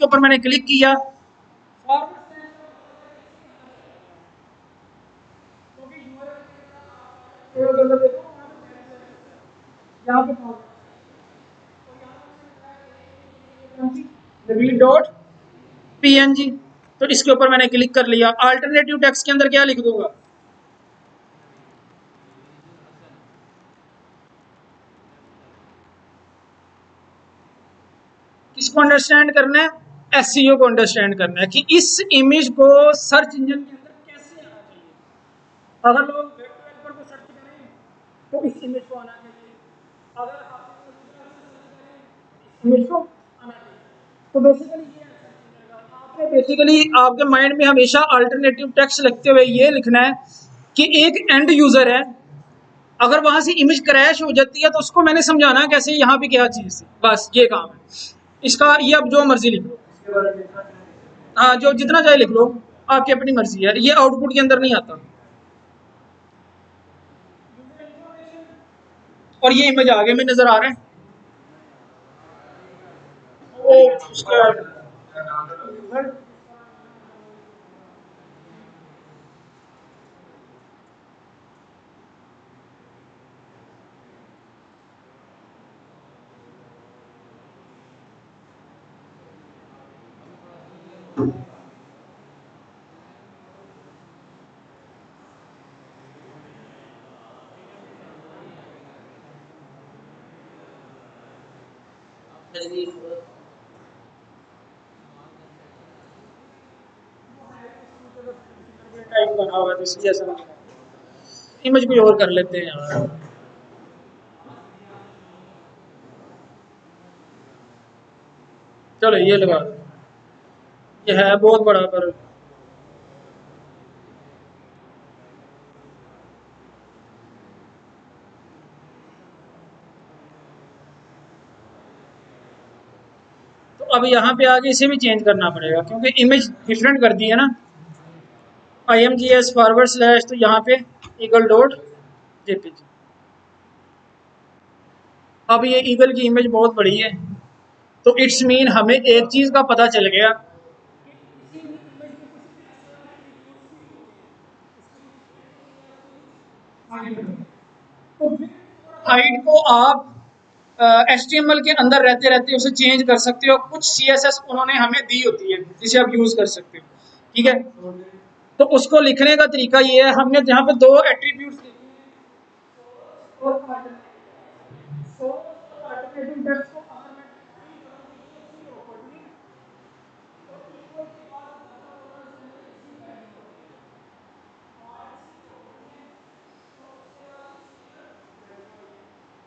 के ऊपर मैंने क्लिक किया, यहाँ पे डॉट png, तो इसके ऊपर मैंने क्लिक कर लिया। अल्टरनेटिव टेक्स्ट के अंदर क्या लिख दूंगा, किसको अंडरस्टैंड करना है, एसईओ को अंडरस्टैंड करना है कि इस इमेज को सर्च इंजन के अंदर कैसे आना चाहिए। अगर लोग वेब डेवलपर को सर्च करें तो इस इमेज को आना चाहिए, अगर आप इमेज को आना चाहिए। तो बेसिकली ये आपने आपके माइंड में हमेशा अल्टरनेटिव टेक्स्ट लिखते हुए ये लिखना है कि एक एंड यूजर है, अगर वहां से इमेज क्रैश हो जाती है तो उसको मैंने समझाना है कैसे यहाँ पे क्या चीज थी, बस ये काम है इसका। ये अब जो मर्जी लिख लो, हाँ जो जितना चाहे लिख लो, आपकी अपनी मर्जी है, ये आउटपुट के अंदर नहीं आता। और ये इमेज आगे में नजर आ रहा है, वो उसका टाइप बना हुआ है तो इसलिए ऐसा इमेज कोई और कर लेते हैं यार। चलो ये लगा दो, ये है बहुत बड़ा पर तो अब यहाँ पे आगे इसे भी चेंज करना पड़ेगा क्योंकि इमेज डिफरेंट कर दी है ना, imgs / तो यहाँ पे ईगल डॉट जेपीजी। अब ये ईगल की इमेज बहुत बड़ी है तो इट्स मीन हमें एक चीज का पता चल गया, हाइट को आप HTML के अंदर रहते रहते उसे चेंज कर सकते हो। कुछ CSS उन्होंने हमें दी होती है जिसे आप यूज कर सकते हो, ठीक है। तो उसको लिखने का तरीका ये है, हमने जहाँ पे दो एट्रीब्यूट्स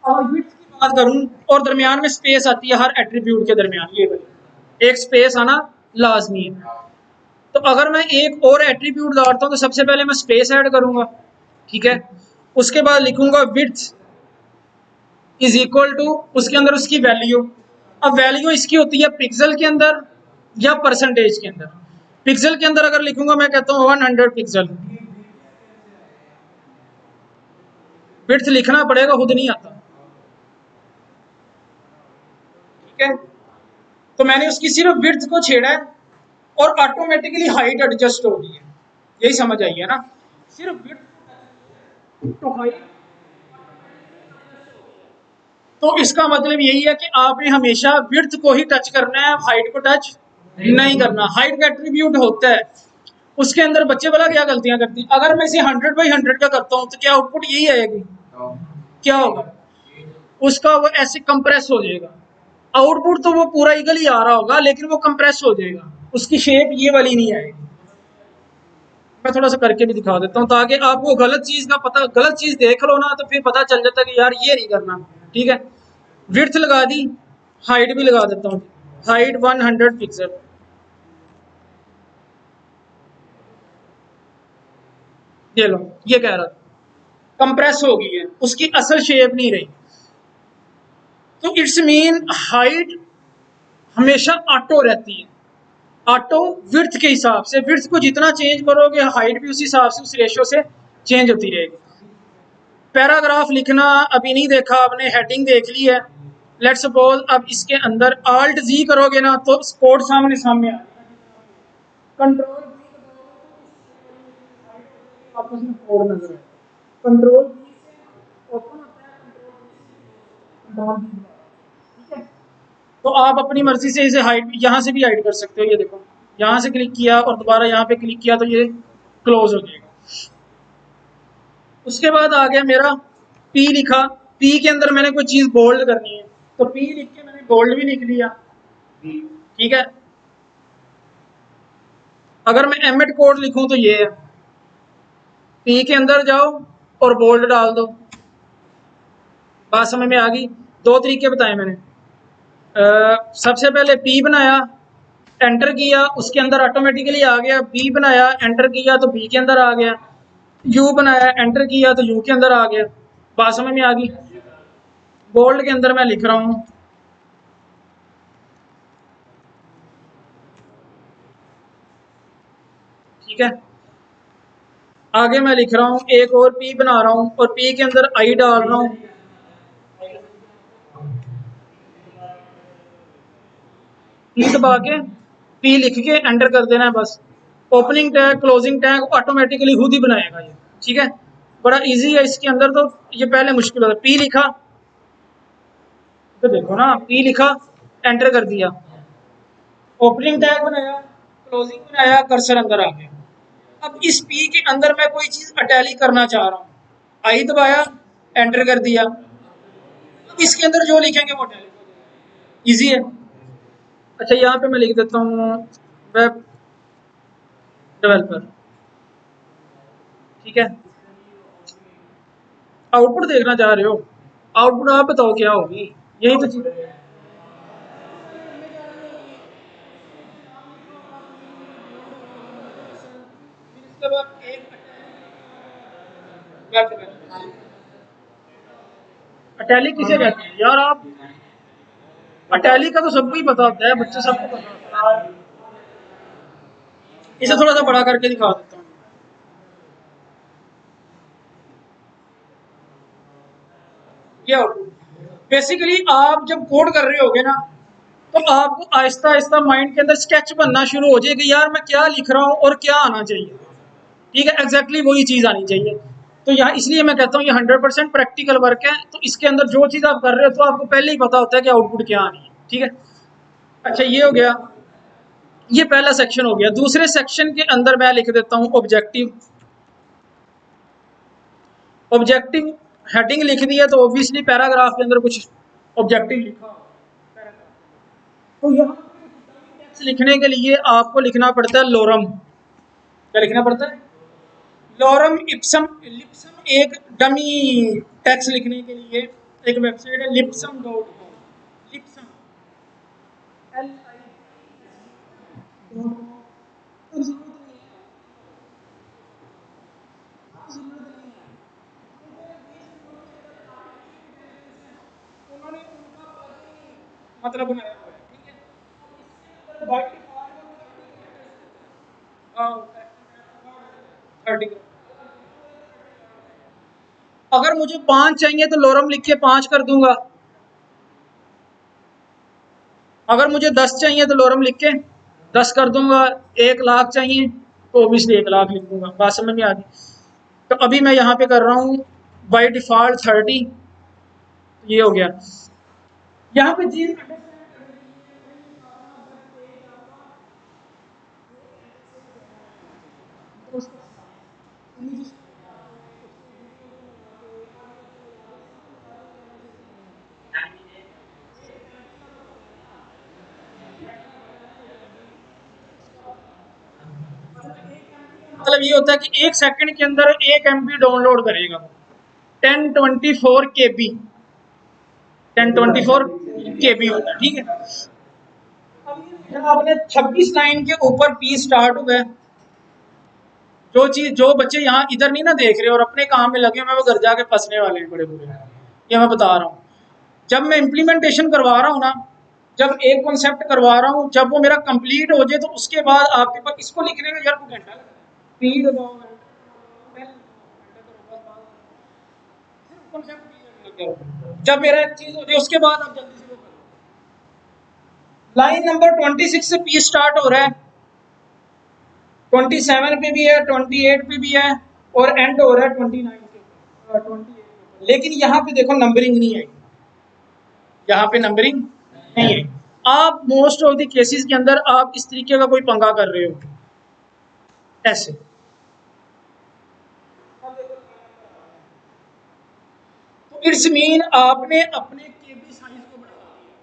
और विड्थ की बात करूं और दरमियान में स्पेस आती है हर एट्रीब्यूट के दरमियान, ये वाली एक स्पेस आना लाजमी है। तो अगर मैं एक और एट्रीब्यूट डालता हूं तो सबसे पहले मैं स्पेस ऐड करूंगा, ठीक है। उसके बाद लिखूंगा विड्थ इज इक्वल टू उसके अंदर उसकी वैल्यू। अब वैल्यू इसकी होती है पिक्सल के अंदर या परसेंटेज के अंदर। पिक्सल के अंदर अगर लिखूंगा मैं कहता हूँ 100 पिक्सल, विड्थ लिखना पड़ेगा, खुद नहीं आता। ठीक है, तो मैंने उसकी सिर्फ विड्थ को छेड़ा है और ऑटोमेटिकली हाइट एडजस्ट हो गई है। यही समझ आई है ना, सिर्फ विड्थ तो हाइट। तो इसका मतलब यही है कि आपने हमेशा विड्थ को ही टच करना है, हाइट को टच नहीं करना। हाइट का एट्रीब्यूट होता है, उसके अंदर बच्चे वाला क्या गलतियां करती हैं। अगर मैं इसे 100/100 का करता हूं तो क्या आउटपुट यही आएगी? क्या होगा उसका? वो ऐसे कंप्रेस हो जाएगा। आउटपुट तो वो पूरा ईगल ही आ रहा होगा, लेकिन वो कंप्रेस हो जाएगा, उसकी शेप ये वाली नहीं आएगी। मैं थोड़ा सा करके भी दिखा देता हूँ ताकि आपको गलत चीज का पता, गलत चीज देख लो ना तो फिर पता चल जाता है कि यार ये नहीं करना। ठीक है, विड्थ लगा दी, हाइट भी लगा देता हूँ। हाइट 100 पिक्सल, ये लो, ये कह रहा था कंप्रेस हो गई है, उसकी असल शेप नहीं रही। तो इट्स मीन हाइट हमेशा ऑटो रहती है, ऑटो विड्थ के हिसाब से। विड्थ को जितना चेंज करोगे हाइट भी उसी हिसाब से, उस रेशियो से चेंज होती रहेगी। पैराग्राफ लिखना अभी नहीं देखा आपने, हेडिंग देख ली है। लेट्स सपोज अब इसके अंदर Alt Z करोगे ना तो कोड सामने सामने आ कंट्रोल आपस में कोड नजर आए। कंट्रोल ओपन होता है, कंट्रोल ठीक है। तो आप अपनी मर्जी से इसे हाइड, यहाँ से भी हाइड कर सकते हो। ये देखो, यहाँ से क्लिक किया और दोबारा यहाँ पे क्लिक किया तो ये क्लोज हो जाएगा। उसके बाद आ गया मेरा पी लिखा, पी के अंदर मैंने कोई चीज बोल्ड करनी है तो पी लिख के मैंने बोल्ड भी लिख लिया। ठीक है, अगर मैं एमएड कोड लिखूं तो ये है, पी के अंदर जाओ और बोल्ड डाल दो। बात समझ में आ गई? दो तरीके बताए मैंने। सबसे पहले पी बनाया, एंटर किया, उसके अंदर ऑटोमेटिकली आ गया। बी बनाया, एंटर किया तो बी के अंदर आ गया। यू बनाया, एंटर किया तो यू के अंदर आ गया। बात समझ में आ गई? बोल्ड के अंदर मैं लिख रहा हूं, ठीक है। आगे मैं लिख रहा हूं, एक और पी बना रहा हूं और पी के अंदर आई डाल रहा हूं। पी दबा के पी लिख के एंटर कर देना है बस। Opening tag, closing tag automatically खुद ही बनाएगा ये। ठीक है, बड़ा इजी है इसके अंदर। तो ये पहले मुश्किल होता है। पी लिखा तो देखो ना, पी लिखा, एंटर कर दिया, ओपनिंग टैग बनाया, क्लोजिंग बनाया, कर्सर अंदर आ गया। अब इस पी के अंदर मैं कोई चीज अटैली करना चाह रहा हूँ, आई दबाया, एंटर कर दिया। अब इसके अंदर जो लिखेंगे वो अटैली, इजी है। अच्छा, यहाँ पे मैं लिख देता हूँ वेब डेवलपर। ठीक है, आउटपुट देखना चाह रहे हो? आउटपुट आप बताओ क्या होगी? यही तो चीज है। अटैली किसे कहते हैं यार? आप अटैली का तो सबको ही पता होता है, बच्चे सबको पता होता है। इसे थोड़ा सा बड़ा करके दिखा देता हूँ। ये बेसिकली आप जब कोड कर रहे होगे ना तो आपको आहिस्ता आहिस्ता माइंड के अंदर स्केच बनना शुरू हो जाएगा, यार मैं क्या लिख रहा हूँ और क्या आना चाहिए। ठीक है, एग्जैक्टली वही चीज आनी चाहिए। तो यहाँ इसलिए मैं कहता हूँ ये 100% प्रैक्टिकल वर्क है। तो इसके अंदर जो चीज आप कर रहे हो तो आपको पहले ही पता होता है कि आउटपुट क्या आनी है। ठीक है, अच्छा ये हो गया, ये पहला सेक्शन हो गया। दूसरे सेक्शन के अंदर मैं लिख देता हूँ ऑब्जेक्टिव। ऑब्जेक्टिव हेडिंग लिख दी है तो ऑब्वियसली पैराग्राफ के अंदर कुछ ऑब्जेक्टिव लिखा। तो यहाँ टेक्स्ट लिखने के लिए आपको लिखना पड़ता है लोरम। क्या लिखना पड़ता है? लोरम इप्सम लिप्सम। एक डमी टेक्स्ट लिखने के लिए एक वेबसाइट है lipsum.com। लिप्सम मतलब बनाया हुआ है। ठीक है, 30। अगर मुझे 5 चाहिए तो लोरम लिख के 5 कर दूंगा, अगर मुझे 10 चाहिए तो लोरम लिख के 10 कर दूंगा, 1 लाख चाहिए तो ऑब्वियसली 1 लाख लिख दूंगा। बात समझ में आ गई? तो अभी मैं यहाँ पे कर रहा हूँ बाई डिफॉल्ट 30, ये हो गया। यहाँ पे जी मतलब ये होता है कि 1 सेकंड के अंदर 1 MB डाउनलोड करेगा, 1024 KB, 1024 KB होता है, ठीक है। अब आपने 26 लाइन के ऊपर पी स्टार्ट हुआ है, जो बच्चे यहाँ इधर नहीं ना देख रहे और अपने काम में लगे हुए, वो घर जाके फंसने वाले हैं बड़े बुरे, ये मैं बता रहा हूँ। जब मैं इम्प्लीमेंटेशन करवा रहा हूँ ना, जब एक कॉन्सेप्ट करवा रहा हूँ, जब वो मेरा कंप्लीट हो जाए तो उसके बाद आपके पास इसको लिखने में यार 2 घंटा पी दबाओ, जब मेरा एक चीज हो जाए उसके बाद आप जल्दी से वो करो। लाइन नंबर 26 से पी स्टार्ट हो रहा है, 27 पे भी है, 28 पे भी है, और एंड हो रहा है 29 के ऊपर, 28। लेकिन यहाँ पे देखो नंबरिंग नहीं है, यहाँ पे नंबरिंग नहीं है। आप मोस्ट ऑफ द केसेस के अंदर आप इस तरीके का कोई पंगा कर रहे हो, ऐसे तो इट्स मीन आपने अपने केबी साइज को बढ़ा दिया,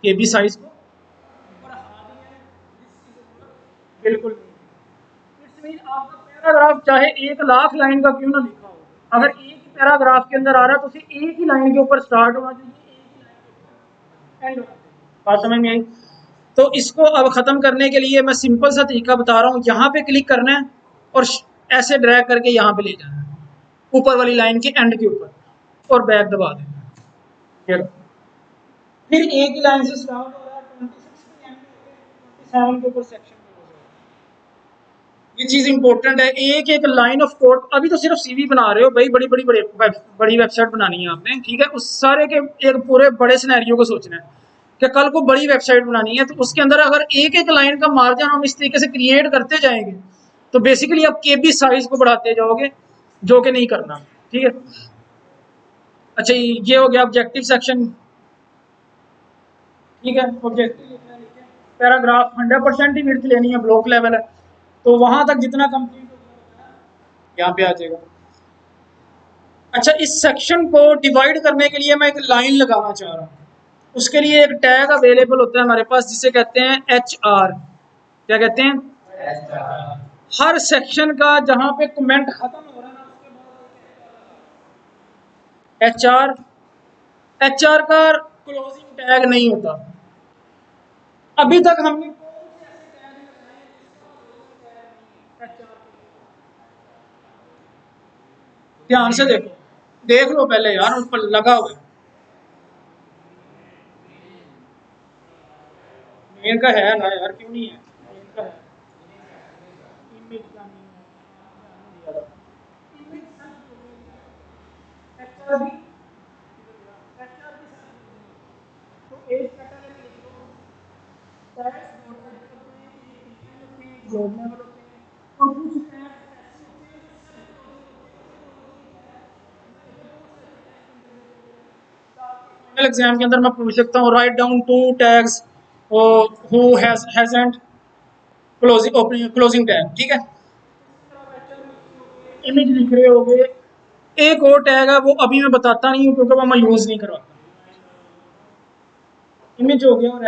केबी साइज को बढ़ा दिया है, बिल्कुल नहीं। इट्स मीन आपका पैराग्राफ चाहे 1 लाख लाइन का क्यों ना लिखा हो, अगर एक ही पैराग्राफ के अंदर आ रहा है तो उसे एक ही लाइन के ऊपर स्टार्ट होना चाहिए, एक ही लाइन के ऊपर एंड होना चाहिए। बात समझ में आई? तो इसको अब खत्म करने के लिए मैं सिंपल सा तरीका बता रहा हूँ, यहाँ पे क्लिक करना है और ऐसे ड्रैग करके यहाँ पे ले जाना है ऊपर वाली लाइन के एंड के ऊपर, और बैक दबा देना। फिर एक ही लाइन से स्टार्ट हो रहा है, 26 पे एंड हो गया, 27 के ऊपर सेक्शन हो जाएगा। ये चीज इंपॉर्टेंट है, एक एक लाइन ऑफ कोड। अभी तो सिर्फ सीवी बना रहे हो भाई, बड़ी वेबसाइट बनानी है आपने, ठीक है। उस सारे के एक पूरे बड़े सिनेरियो को सोचना है कि कल को बड़ी वेबसाइट बनानी है, तो उसके अंदर अगर एक एक लाइन का मार्जिन हम इस तरीके से क्रिएट करते जाएंगे तो बेसिकली आप केबी साइज को बढ़ाते जाओगे, जो कि नहीं करना, ठीक है। अच्छा, ये हो गया ऑब्जेक्टिव सेक्शन, ठीक है। ऑब्जेक्टिव पैराग्राफ 100% ही विड्थ लेनी है, ब्लॉक लेवल है तो वहां तक जितना कंप्लीट होगा यहाँ पे आ जाएगा। अच्छा, इस सेक्शन को डिवाइड करने के लिए मैं एक लाइन लगाना चाह रहा हूँ, उसके लिए एक टैग अवेलेबल होता है हमारे पास जिसे कहते हैं HR। क्या कहते हैं? हर सेक्शन का जहां पे कमेंट खत्म हो रहा है ना, उसके बाद HR का क्लोजिंग टैग नहीं होता। अभी तक हमने ध्यान से देखो, देख लो पहले यार, उस पर लगा हुआ है। मेन का है ना यार, क्यों नहीं है? मेन का है, इमेज का नहीं है। HR भी, तो एक कैटेगरी लिख लो, टैग्स ग्लोब लेवल होते हैं, और कुछ फाइनल एग्जाम के अंदर मैं पूछ सकता हूँ write down 2 tags who hasn't closing tag, ठीक है। इमेज लिख रहे होगे, एक और टैग है वो अभी मैं बताता नहीं हूँ क्योंकि वो मैं यूज नहीं करवाता। इमेज हो गया और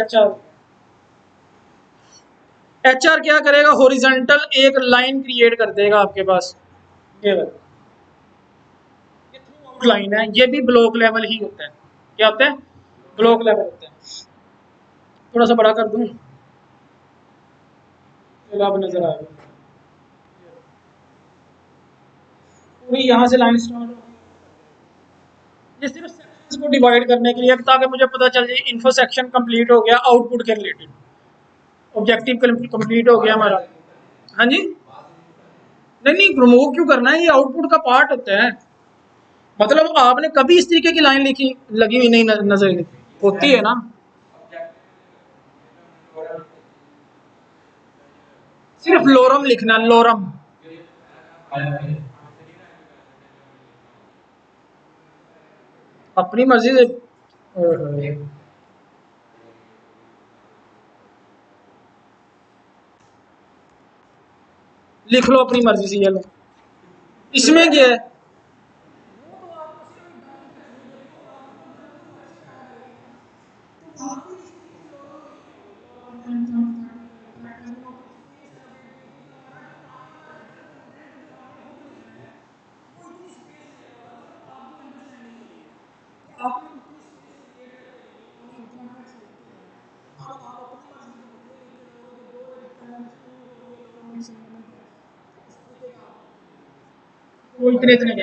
HR क्या करेगा, हॉरिजॉन्टल एक लाइन क्रिएट कर देगा आपके पास, ये थ्रू आउट लाइन है, ये भी ब्लॉक लेवल ही होता है। क्या होता है? ब्लॉक लेवल होता है। थोड़ा सा बड़ा कर दूं, चलो आप नजर आएगा, पूरी यहाँ से लाइन स्टार्ट होगी। ये सिर्फ सेक्शंस को डिवाइड करने के लिए, ताकि मुझे पता चल जाए इन्फो सेक्शन कंप्लीट हो गया आउटपुट के रिलेटेड, ऑब्जेक्टिव कंप्लीट हो गया हमारा। हाँ जी, नहीं नहीं, रिमूव क्यों करना है, ये आउटपुट का पार्ट होता है। मतलब आपने कभी इस तरीके की लाइन लिखी लगी हुई नहीं नजर होती है ना। सिर्फ लोरम लिखना, लोरम। अपनी मर्जी से लिख लो अपनी मर्जी से, ये लो। इसमें क्या है? वो इतने इतने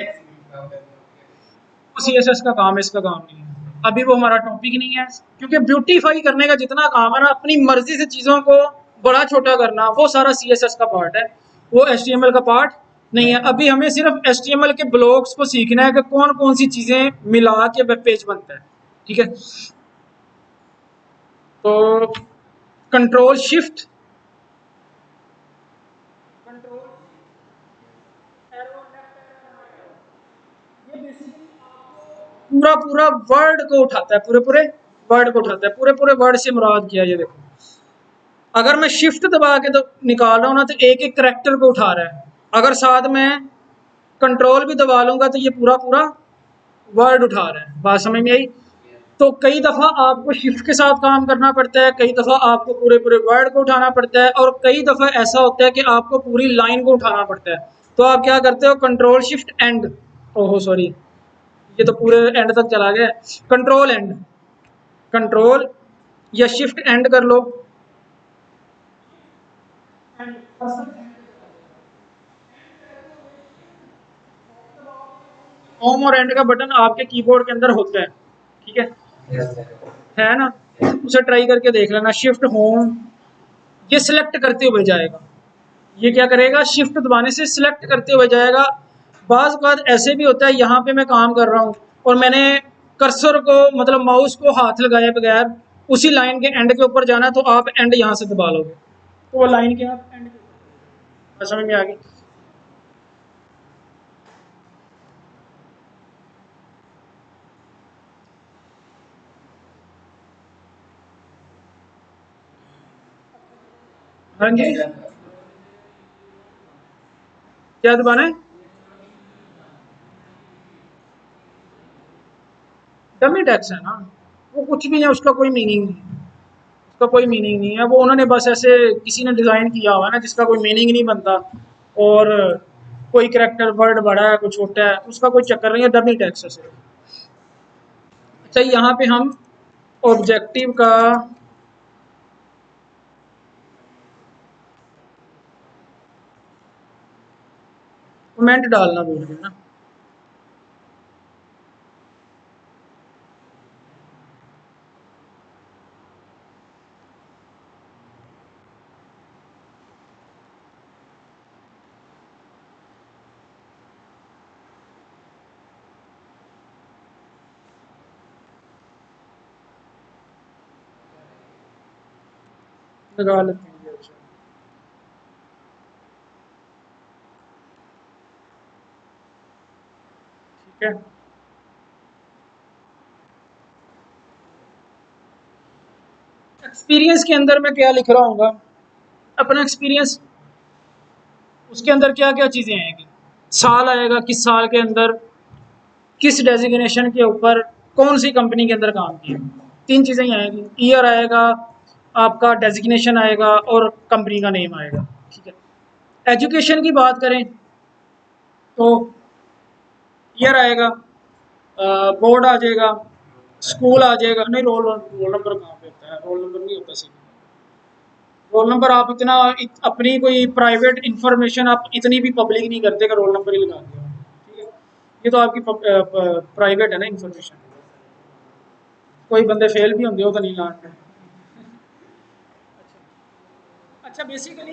सीएसएस का काम है, इसका काम नहीं है, अभी वो हमारा टॉपिक नहीं है। क्योंकि ब्यूटीफाई करने का जितना काम है ना, अपनी मर्जी से चीजों को बड़ा छोटा करना, वो सारा सीएसएस का पार्ट है, वो एचटीएमएल का पार्ट नहीं है। अभी हमें सिर्फ एचटीएमएल के ब्लॉक्स को सीखना है कि कौन कौन सी चीजें मिला के वेब पेज बनता है। ठीक है, तो कंट्रोल शिफ्ट, कंट्रोल पूरा पूरा वर्ड को उठाता है, पूरे पूरे वर्ड को उठाता है, पूरे पूरे वर्ड से मुराद किया। ये देखो, अगर मैं शिफ्ट दबा के तो निकाल रहा हूँ ना, तो एक एक करेक्टर को उठा रहा है। अगर साथ में कंट्रोल भी दबा लूंगा तो ये पूरा पूरा वर्ड उठा रहा है। बात समझ में आई? तो कई दफा आपको शिफ्ट के साथ काम करना पड़ता है, कई दफा आपको पूरे पूरे वर्ड को उठाना पड़ता है, और कई दफा ऐसा होता है कि आपको पूरी लाइन को उठाना पड़ता है। तो आप क्या करते हो, कंट्रोल शिफ्ट एंड, ओहो सॉरी, ये तो पूरे एंड तक चला गया। कंट्रोल एंड, कंट्रोल या शिफ्ट एंड कर लो। होम और एंड का बटन आपके कीबोर्ड के अंदर होता है, ठीक है ना? उसे ट्राई करके देख लेना, शिफ्ट होम, ये सिलेक्ट करते हुए जाएगा। ये क्या करेगा, शिफ्ट दबाने से सिलेक्ट करते हुए जाएगा। बाज बात ऐसे भी होता है, यहाँ पे मैं काम कर रहा हूँ और मैंने कर्सर को, मतलब माउस को हाथ लगाए बगैर उसी लाइन के एंड के ऊपर जाना, तो आप एंड यहाँ से दबा लोगे तो वो लाइन के आप एंड के ऊपर, समझ में आ गई? हाँ जी, क्या दबाना है? डमी टैक्स है ना, वो कुछ भी है, उसका कोई मीनिंग नहीं है, उसका कोई मीनिंग नहीं है। वो उन्होंने बस ऐसे किसी ने डिज़ाइन किया हुआ है ना, जिसका कोई मीनिंग नहीं बनता। और कोई करेक्टर वर्ड बड़ा है, कोई छोटा है, उसका कोई चक्कर नहीं है, डमी टैक्स है सिर्फ। अच्छा, यहाँ पे हम ऑब्जेक्टिव का कमेंट डालना भूल गए ना। लगा लेते हैं ये, अच्छा ठीक है। एक्सपीरियंस के अंदर मैं क्या लिख रहा हूँ, अपना एक्सपीरियंस, उसके अंदर क्या क्या चीज़ें आएंगी, साल आएगा, किस साल के अंदर किस डेजिग्नेशन के ऊपर कौन सी कंपनी के अंदर काम किया, तीन चीज़ें ही आएंगी। ईयर आएगा, आपका डेजिग्नेशन आएगा, और कंपनी का नेम आएगा, ठीक है। एजुकेशन की बात करें तो ईयर आएगा, बोर्ड आ जाएगा, स्कूल आ जाएगा, नहीं रोल रोल नंबर कहाँ पे होता है, रोल नंबर नहीं होता सीधे। रोल नंबर आप इतना अपनी कोई प्राइवेट इंफॉर्मेशन आप इतनी भी पब्लिक नहीं करते कि रोल नंबर ही लगा दिया, ठीक है। ये तो आपकी प्राइवेट है ना इंफॉर्मेशन, कोई बंदे फेल भी होंगे, वो तो नहीं लाते। अच्छा, बेसिकली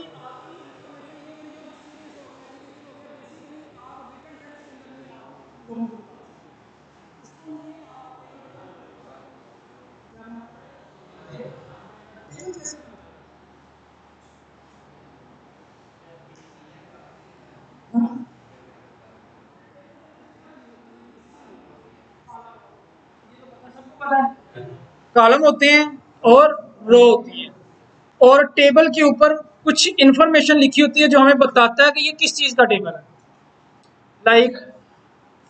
कॉलम होते हैं और रो होती है, और टेबल के ऊपर कुछ इंफॉर्मेशन लिखी होती है जो हमें बताता है कि ये किस चीज का टेबल है। लाइक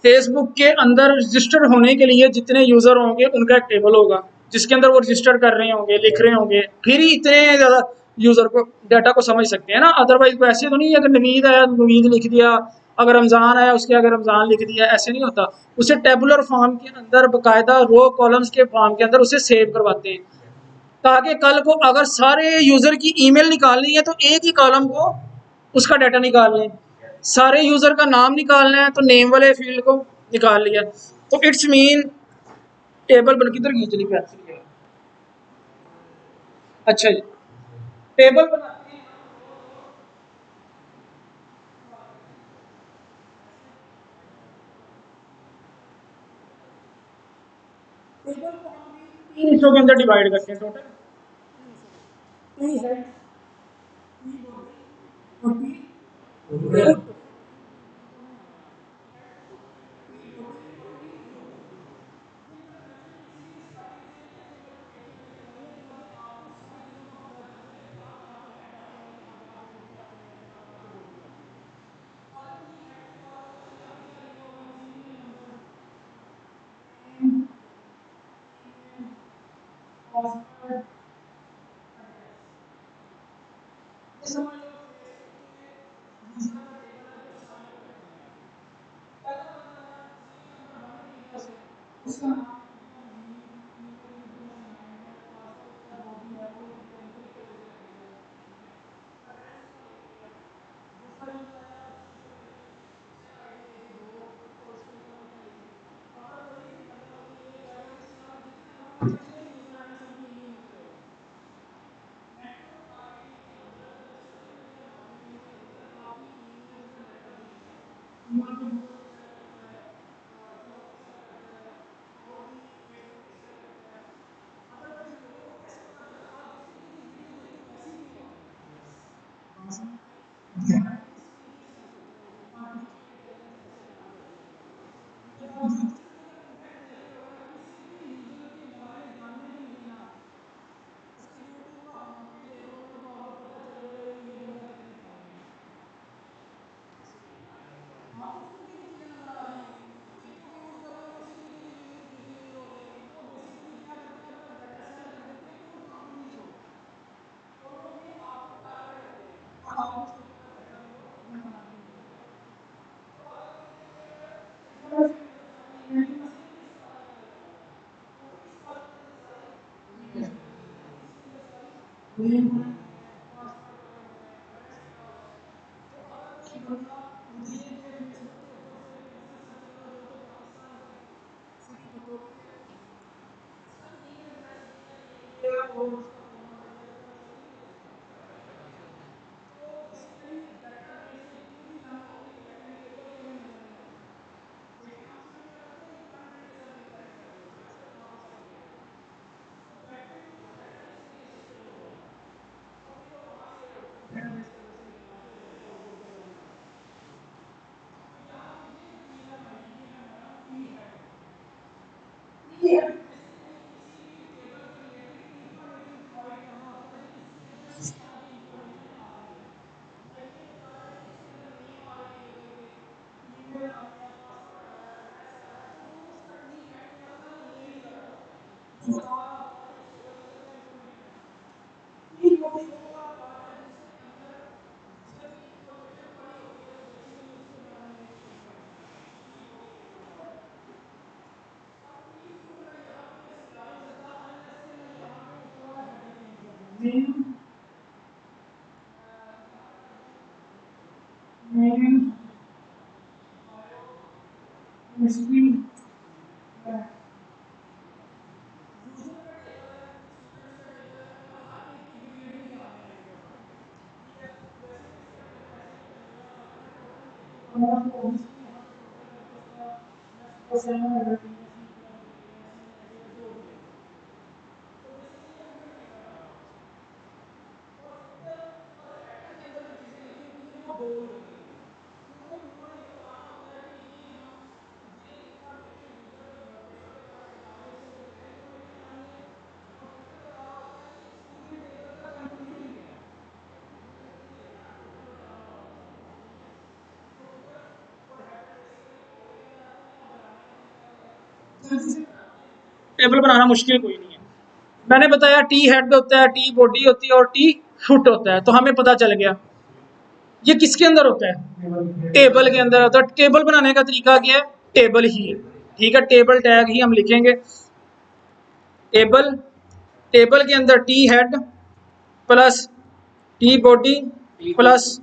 फेसबुक के अंदर रजिस्टर होने के लिए जितने यूजर होंगे उनका एक टेबल होगा, जिसके अंदर वो रजिस्टर कर रहे होंगे, लिख रहे होंगे, फिर ही इतने ज्यादा यूजर को डाटा को समझ सकते हैं ना। अदरवाइज को ऐसे तो नहीं है कि नवीद आया नवीद लिख दिया, अगर रमजान आया उसके आगे रमजान लिख दिया, ऐसे नहीं होता। उसे टेबुलर फॉर्म के अंदर बकायदा रो कॉलम्स के फॉर्म के अंदर उसे सेव करवाते हैं, ताकि कल को अगर सारे यूजर की ईमेल निकालनी है तो एक ही कॉलम को उसका डाटा निकाल लें, सारे यूजर का नाम निकालना है तो नेम वाले फील्ड को निकाल लिया। तो इट्स मीन टेबल बन किधर खींच ली पेंसिल है। अच्छा जी, टेबल बनाते हैं। टेबल को हम भी तीन हिस्सों के अंदर डिवाइड करते हैं टोटल, तीन हेड, तीन बॉडी और तीन पासवर्ड, ये समझ लो उसका नाम टेबल बनाना मुश्किल कोई नहीं है। मैंने बताया टी हेड होता है, टी बॉडी होती है और टी फुट होता है, तो हमें पता चल गया ये किसके अंदर होता है, टेबल के अंदर होता है। टेबल बनाने का तरीका क्या है, टेबल ही है, ठीक है, टेबल टैग ही हम लिखेंगे। टेबल, टेबल के अंदर T head plus T body plus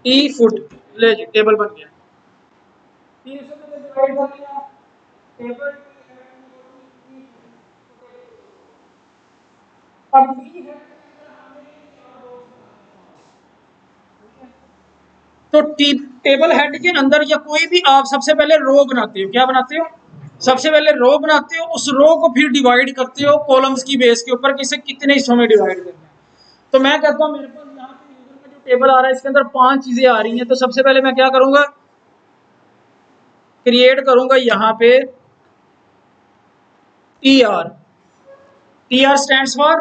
T foot, ले जी टेबल बन गया। तो टेबल हेड के अंदर या कोई भी आप सबसे पहले रो बनाते हो, क्या बनाते हो, सबसे पहले रो बनाते हो, उस रो को फिर डिवाइड करते हो कॉलम्स की बेस के ऊपर, किसे कितने हिस्सों में डिवाइड करना है। तो मैं कहता हूँ मेरे पास यहाँ पे यूजर का जो टेबल आ रहा है इसके अंदर 5 चीजें आ रही हैं, तो सबसे पहले मैं क्या करूंगा, क्रिएट करूंगा यहाँ पे T R. T R stand for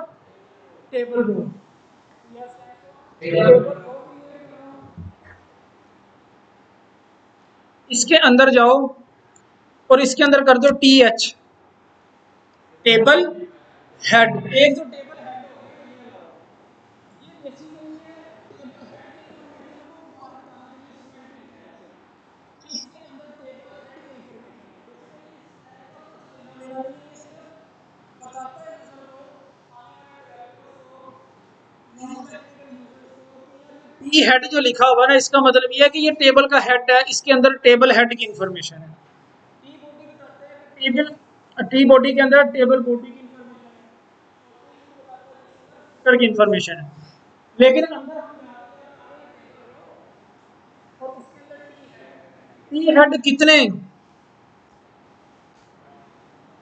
table row. इसके अंदर जाओ और इसके अंदर कर दो टी एच, टेबल हेड। एक जो टेबल हेड टी हेड जो लिखा हुआ है ना, इसका मतलब ये है कि ये टेबल का हेड है, इसके अंदर टेबल हेड की इंफॉर्मेशन है। टेबल, टी बॉडी के अंदर टेबल बॉडी की इंफॉर्मेशन है। लेकिन टी हेड कितने,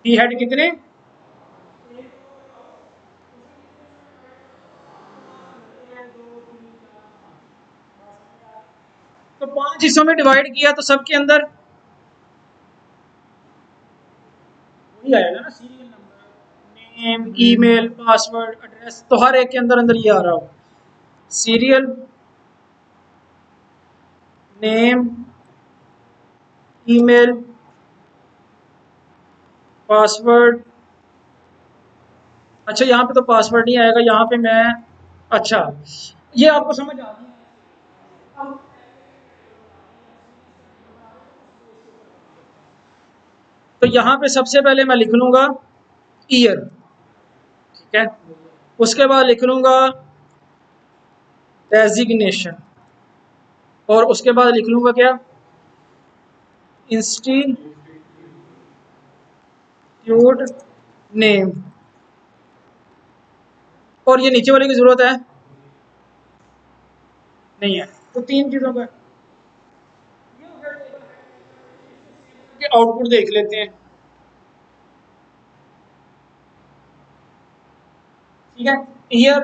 टी हेड कितने, तो 5 हिस्सों में डिवाइड किया तो सबके अंदर वही आएगा ना, serial number, name, email, password, address, तो हर एक के अंदर अंदर ये आ रहा हो, सीरियल, नेम, ईमेल, पासवर्ड। अच्छा यहाँ पे तो पासवर्ड नहीं आएगा, यहाँ पे मैं, अच्छा ये आपको समझ आ गई। तो यहाँ पे सबसे पहले मैं लिख लूंगा ईयर, ठीक है, उसके बाद लिख लूंगा डेजिग्नेशन, और उसके बाद लिख लूंगा क्या, इंस्टीट्यूट नेम, और ये नीचे वाले की जरूरत है नहीं है, तो 3 चीजों का आउटपुट देख लेते हैं, ठीक है, ईयर,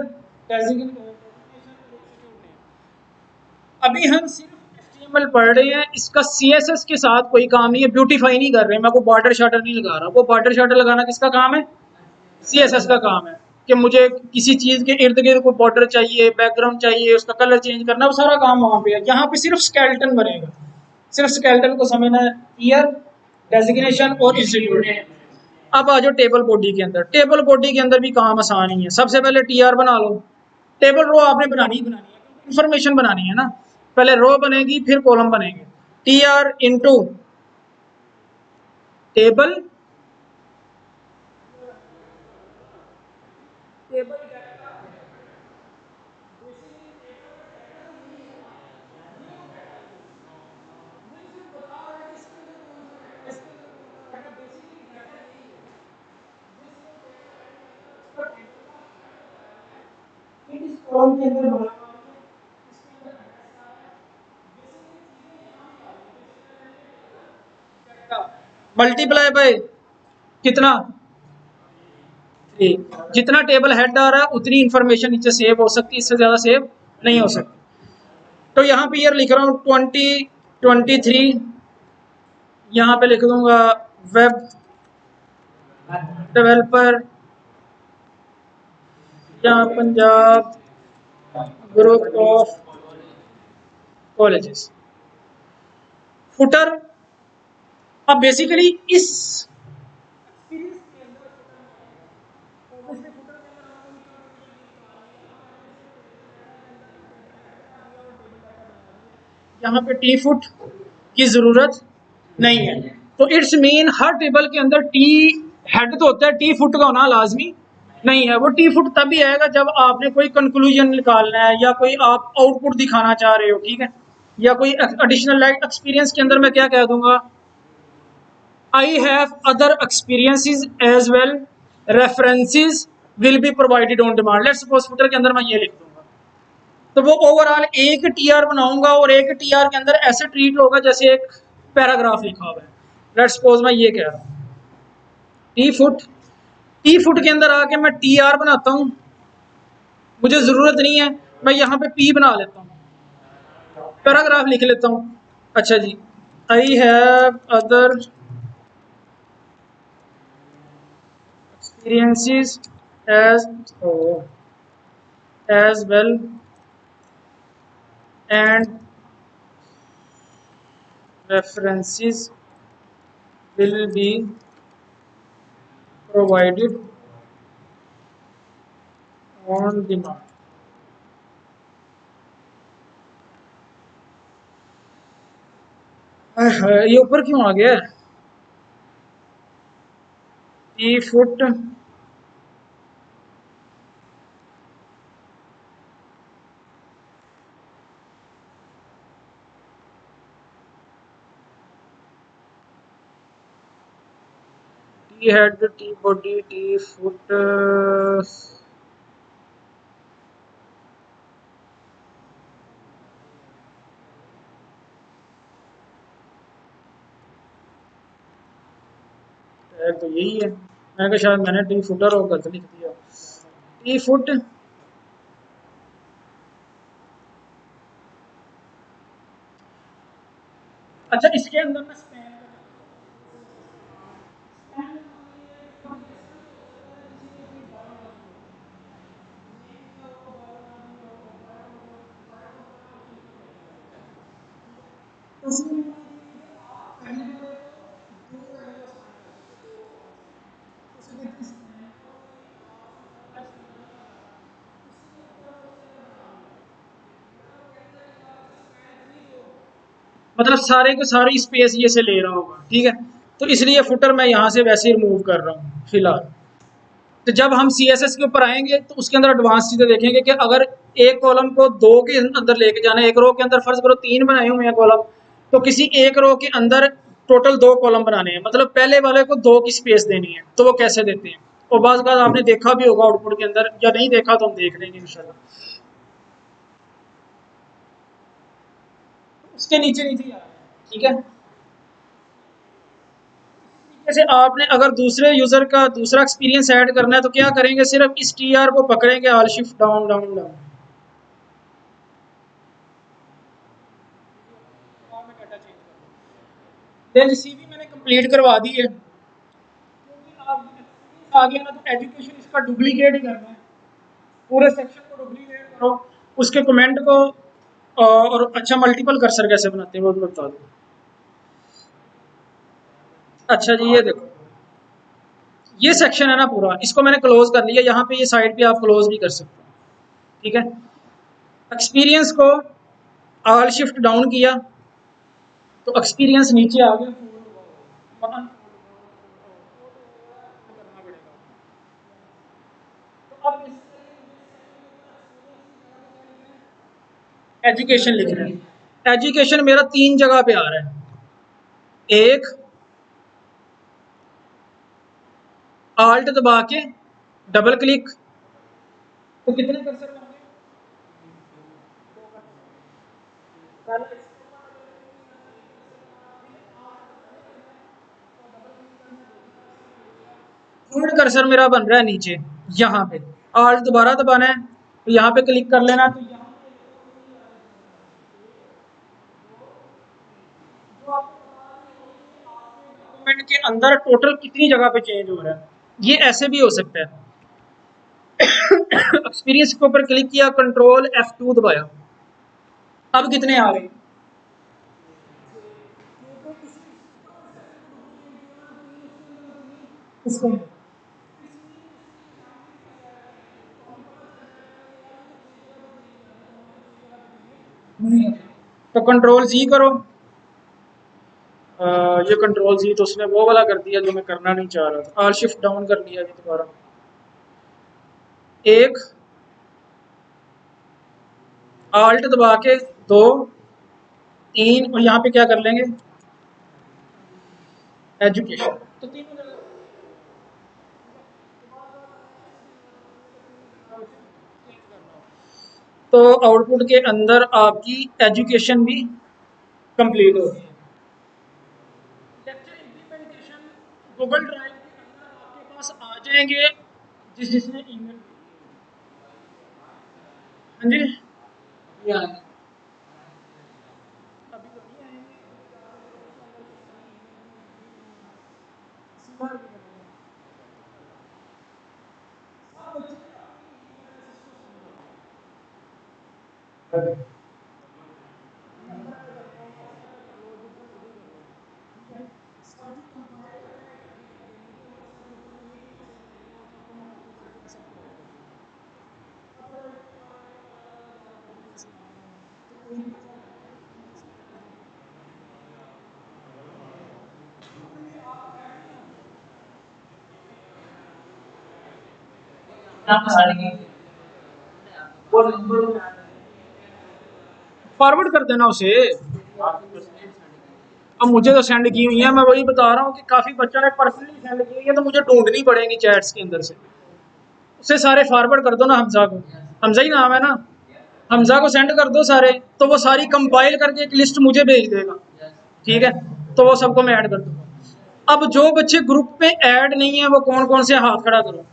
डेजिग्नेशन। अभी हम सिर्फ एचटीएमएल पढ़ रहे हैं, इसका सीएसएस के साथ कोई काम नहीं है, ब्यूटीफाई नहीं कर रहे हैं, मैं कोई बॉर्डर शार्टर नहीं लगा रहा, वो बॉर्डर शार्टर लगाना किसका काम है, सीएसएस का काम है, कि मुझे किसी चीज के इर्द गिर्द कोई बॉर्डर चाहिए, बैकग्राउंड चाहिए, उसका कलर चेंज करना, वो सारा काम वहां पे है। यहाँ पे सिर्फ स्केलेटन बनेगा, सिर्फ स्केलेटन को समझना है, ईयर, डेजिग्नेशन और इंस्टीट्यूट। अब आ जाओ टेबल बॉडी के अंदर, टेबल बॉडी के अंदर भी काम आसान ही है, सबसे पहले टीआर बना लो। टेबल रो आपने बनानी ही बनानी है, इंफॉर्मेशन बनानी है ना, पहले रो बनेगी फिर कॉलम बनेंगे, T R into table, column के अंदर मल्टीप्लाई बाय कितना 3। जितना टेबल हेड आ रहा है उतनी इंफॉर्मेशन नीचे सेव हो सकती है, इससे ज्यादा सेव नहीं हो सकती। तो यहाँ पे ईयर लिख रहा हूँ 2023, यहाँ पे लिख दूंगा वेब डेवलपर या Punjab group of colleges. Footer, अब बेसिकली इस यहाँ पे टी फुट की जरूरत नहीं है। तो इट्स मीन हर टेबल के अंदर टी हेड तो होता है, टी फुट का होना लाजमी नहीं है। वो टी फुट तभी आएगा जब आपने कोई कंक्लूजन निकालना है या कोई आप आउटपुट दिखाना चाह रहे हो, ठीक है, या कोई एडिशनल एक्सपीरियंस के अंदर मैं क्या कह दूंगा, I have other experiences as well, references will be provided on demand. Let's suppose footer के अंदर मैं ये लिख दूंगा, तो वो ओवरऑल एक टीआर बनाऊंगा और एक टीआर के अंदर ऐसे ट्रीट होगा जैसे एक पैराग्राफ लिखा हुआ है। लेट्स सपोज मैं ये कह रहा हूँ टी फुट, टी फुट के अंदर आके मैं टीआर बनाता हूँ, मुझे जरूरत नहीं है, मैं यहाँ पे पी बना लेता हूँ, पैराग्राफ लिख लेता हूँ। अच्छा जी, I have other experiences as as well and references will be provided on demand। ये ऊपर क्यों आ गया? T foot T head T body T foot तो यही है। मैंने कहा शायद मैंने टी फुटर और गलत लिख दिया। टी फुट, अच्छा इसके अंदर मैं स्पैन मतलब सारे के सारी स्पेस ये से ले रहा होगा, ठीक है, तो इसलिए फुटर मैं यहाँ से वैसे ही रिमूव कर रहा हूँ फिलहाल। तो जब हम सी एस एस के ऊपर आएंगे तो उसके अंदर एडवांस चीजें देखेंगे कि अगर एक कॉलम को दो के अंदर लेके जाना है, एक रो के अंदर फर्ज करो 3 बनाए हुए हैं कॉलम, तो किसी एक रो के अंदर टोटल 2 कॉलम बनाने हैं, मतलब पहले वाले को 2 की स्पेस देनी है, तो वो कैसे देते हैं, और बाज़ बात आपने देखा भी होगा आउटपुट के अंदर, या नहीं देखा तो हम देख लेंगे इंशाल्लाह। उसके नीचे नीचे ही आ रहा है, ठीक है। जैसे आपने अगर दूसरे यूजर का दूसरा एक्सपीरियंस ऐड करना है तो क्या करेंगे, सिर्फ इस टी आर को पकड़ेंगे, all shift down down down. Then CV मैंने कंप्लीट करवा दी है, क्योंकि आप आ गया ना, तो एजुकेशन इसका डुप्लीकेट ही करना है, पूरे सेक्शन को डुप्लीकेट करो, उसके कमेंट को और अच्छा मल्टीपल कर्सर कैसे बनाते हैं वो भी बता दो। अच्छा जी, ये देखो ये सेक्शन है ना पूरा, इसको मैंने क्लोज कर लिया, यहाँ पे ये साइड पे आप क्लोज भी कर सकते हो, ठीक है। एक्सपीरियंस को ऑल शिफ्ट डाउन किया तो एक्सपीरियंस नीचे आ गया, तो अब एजुकेशन लिख रहे हैं, एजुकेशन मेरा 3 जगह पे आ रहा है, एक आल्ट दबा के डबल क्लिक, तो कितने कर्सर बन गए, थर्ड कर्सर मेरा बन रहा है नीचे यहाँ पे। आल्ट दोबारा दबाना है तो यहाँ पे क्लिक कर लेना, तो यहाँ डॉक्यूमेंट के अंदर टोटल कितनी जगह पे चेंज हो रहा है। ये ऐसे भी हो सकता है। एक्सपीरियंस के ऊपर क्लिक किया, कंट्रोल F2 दबाया, अब कितने आ गए। इसको नहीं, तो कंट्रोल जी करो। ये कंट्रोल जी तो उसने वो वाला कर दिया जो मैं करना नहीं चाह रहा था। आर शिफ्ट डाउन कर लिया जी दोबारा। एक आल्ट दबा के, दो, तीन, और यहाँ पे क्या कर लेंगे, एजुकेशन। तो तीनों जगह तो आउटपुट के अंदर आपकी एजुकेशन भी कंप्लीट होगी। लेक्चर इम्प्लीमेंटेशन गूगल ड्राइव के अंदर आपके पास आ जाएंगे, जिसने ईमेल, हाँ जी, या अभी तो नहीं आएंगे। फॉरवर्ड कर देना उसे। अब मुझे तो सेंड की हुई है, मैं वही बता रहा हूँ कि काफी बच्चों ने पर्सनली सेंड की हुई है, तो मुझे ढूंढनी पड़ेगी चैट्स के अंदर से। उसे सारे फॉरवर्ड कर दो ना हमजा को, हमजा ही नाम है ना, हमजा को सेंड कर दो सारे, तो वो सारी कंपाइल करके एक लिस्ट मुझे भेज देगा। ठीक है, तो वो सबको मैं ऐड कर दूंगा। अब जो बच्चे ग्रुप में ऐड नहीं है वो कौन कौन से, हाथ खड़ा करो।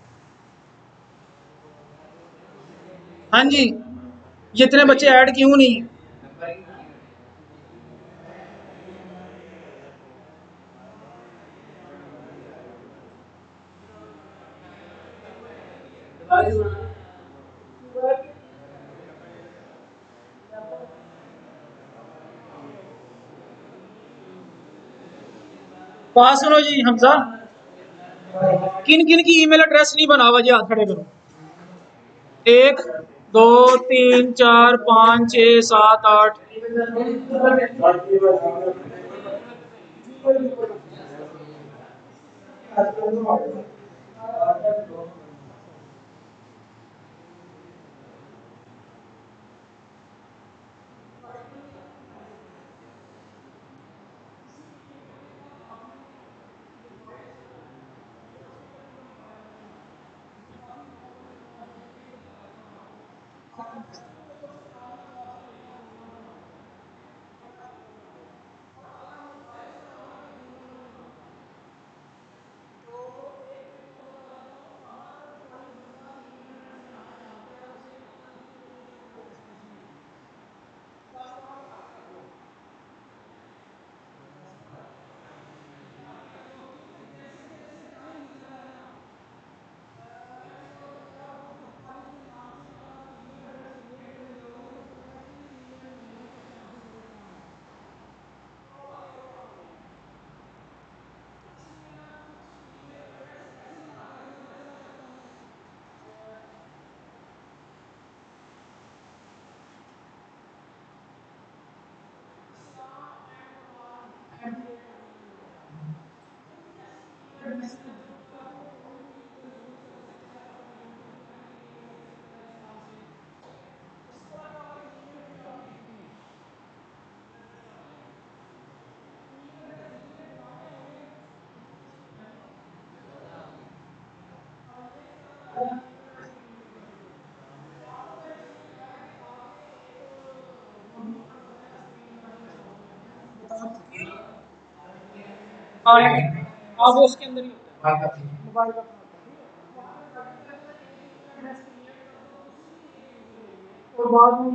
हाँ जी, ये इतने बच्चे ऐड क्यों नहीं है। पास सुनो जी हमजा, किन किन की ईमेल एड्रेस नहीं बना हुआ जी, हाथ खड़े करो। एक, दो, तीन, चार, पाँच, छः, सात, आठ। हाँ, हाँ, वो उसके अंदर ही होता है, मोबाइल का। और बाद में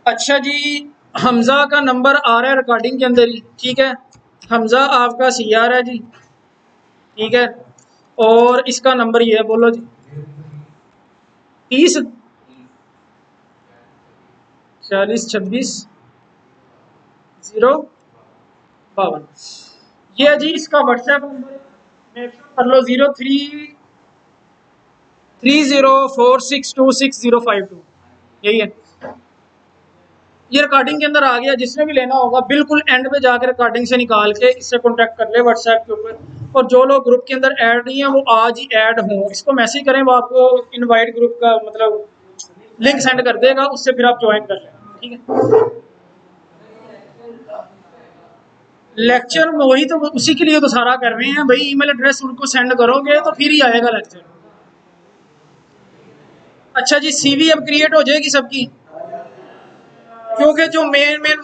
अच्छा जी, हमजा का नंबर आ रहा है रिकॉर्डिंग के अंदर ही, ठीक है। हमजा आपका CR है जी, ठीक है। और इसका नंबर ये है, बोलो जी। 30 40 26 052। ये है जी इसका व्हाट्सएप नंबर है, मेंशन कर लो 0330462605 2, यही है। ये रिकॉर्डिंग के अंदर आ गया, जिसने भी लेना होगा बिल्कुल एंड पे जाकर रिकॉर्डिंग से निकाल के इससे कांटेक्ट कर ले व्हाट्सएप के ऊपर। और जो लोग ग्रुप के अंदर ऐड नहीं है वो आज ही ऐड हों, इसको मैसेज करें, वो आपको इनवाइट ग्रुप का मतलब लिंक सेंड कर देगा, उससे फिर आप ज्वाइन कर लें, ठीक है। लेक्चर वही तो उसी के लिए तो सारा कर रहे हैं भाई, ईमेल एड्रेस उनको सेंड करोगे तो फिर ही आएगा लेक्चर। अच्छा जी, CV अब क्रिएट हो जाएगी सबकी, क्योंकि जो मेन मेन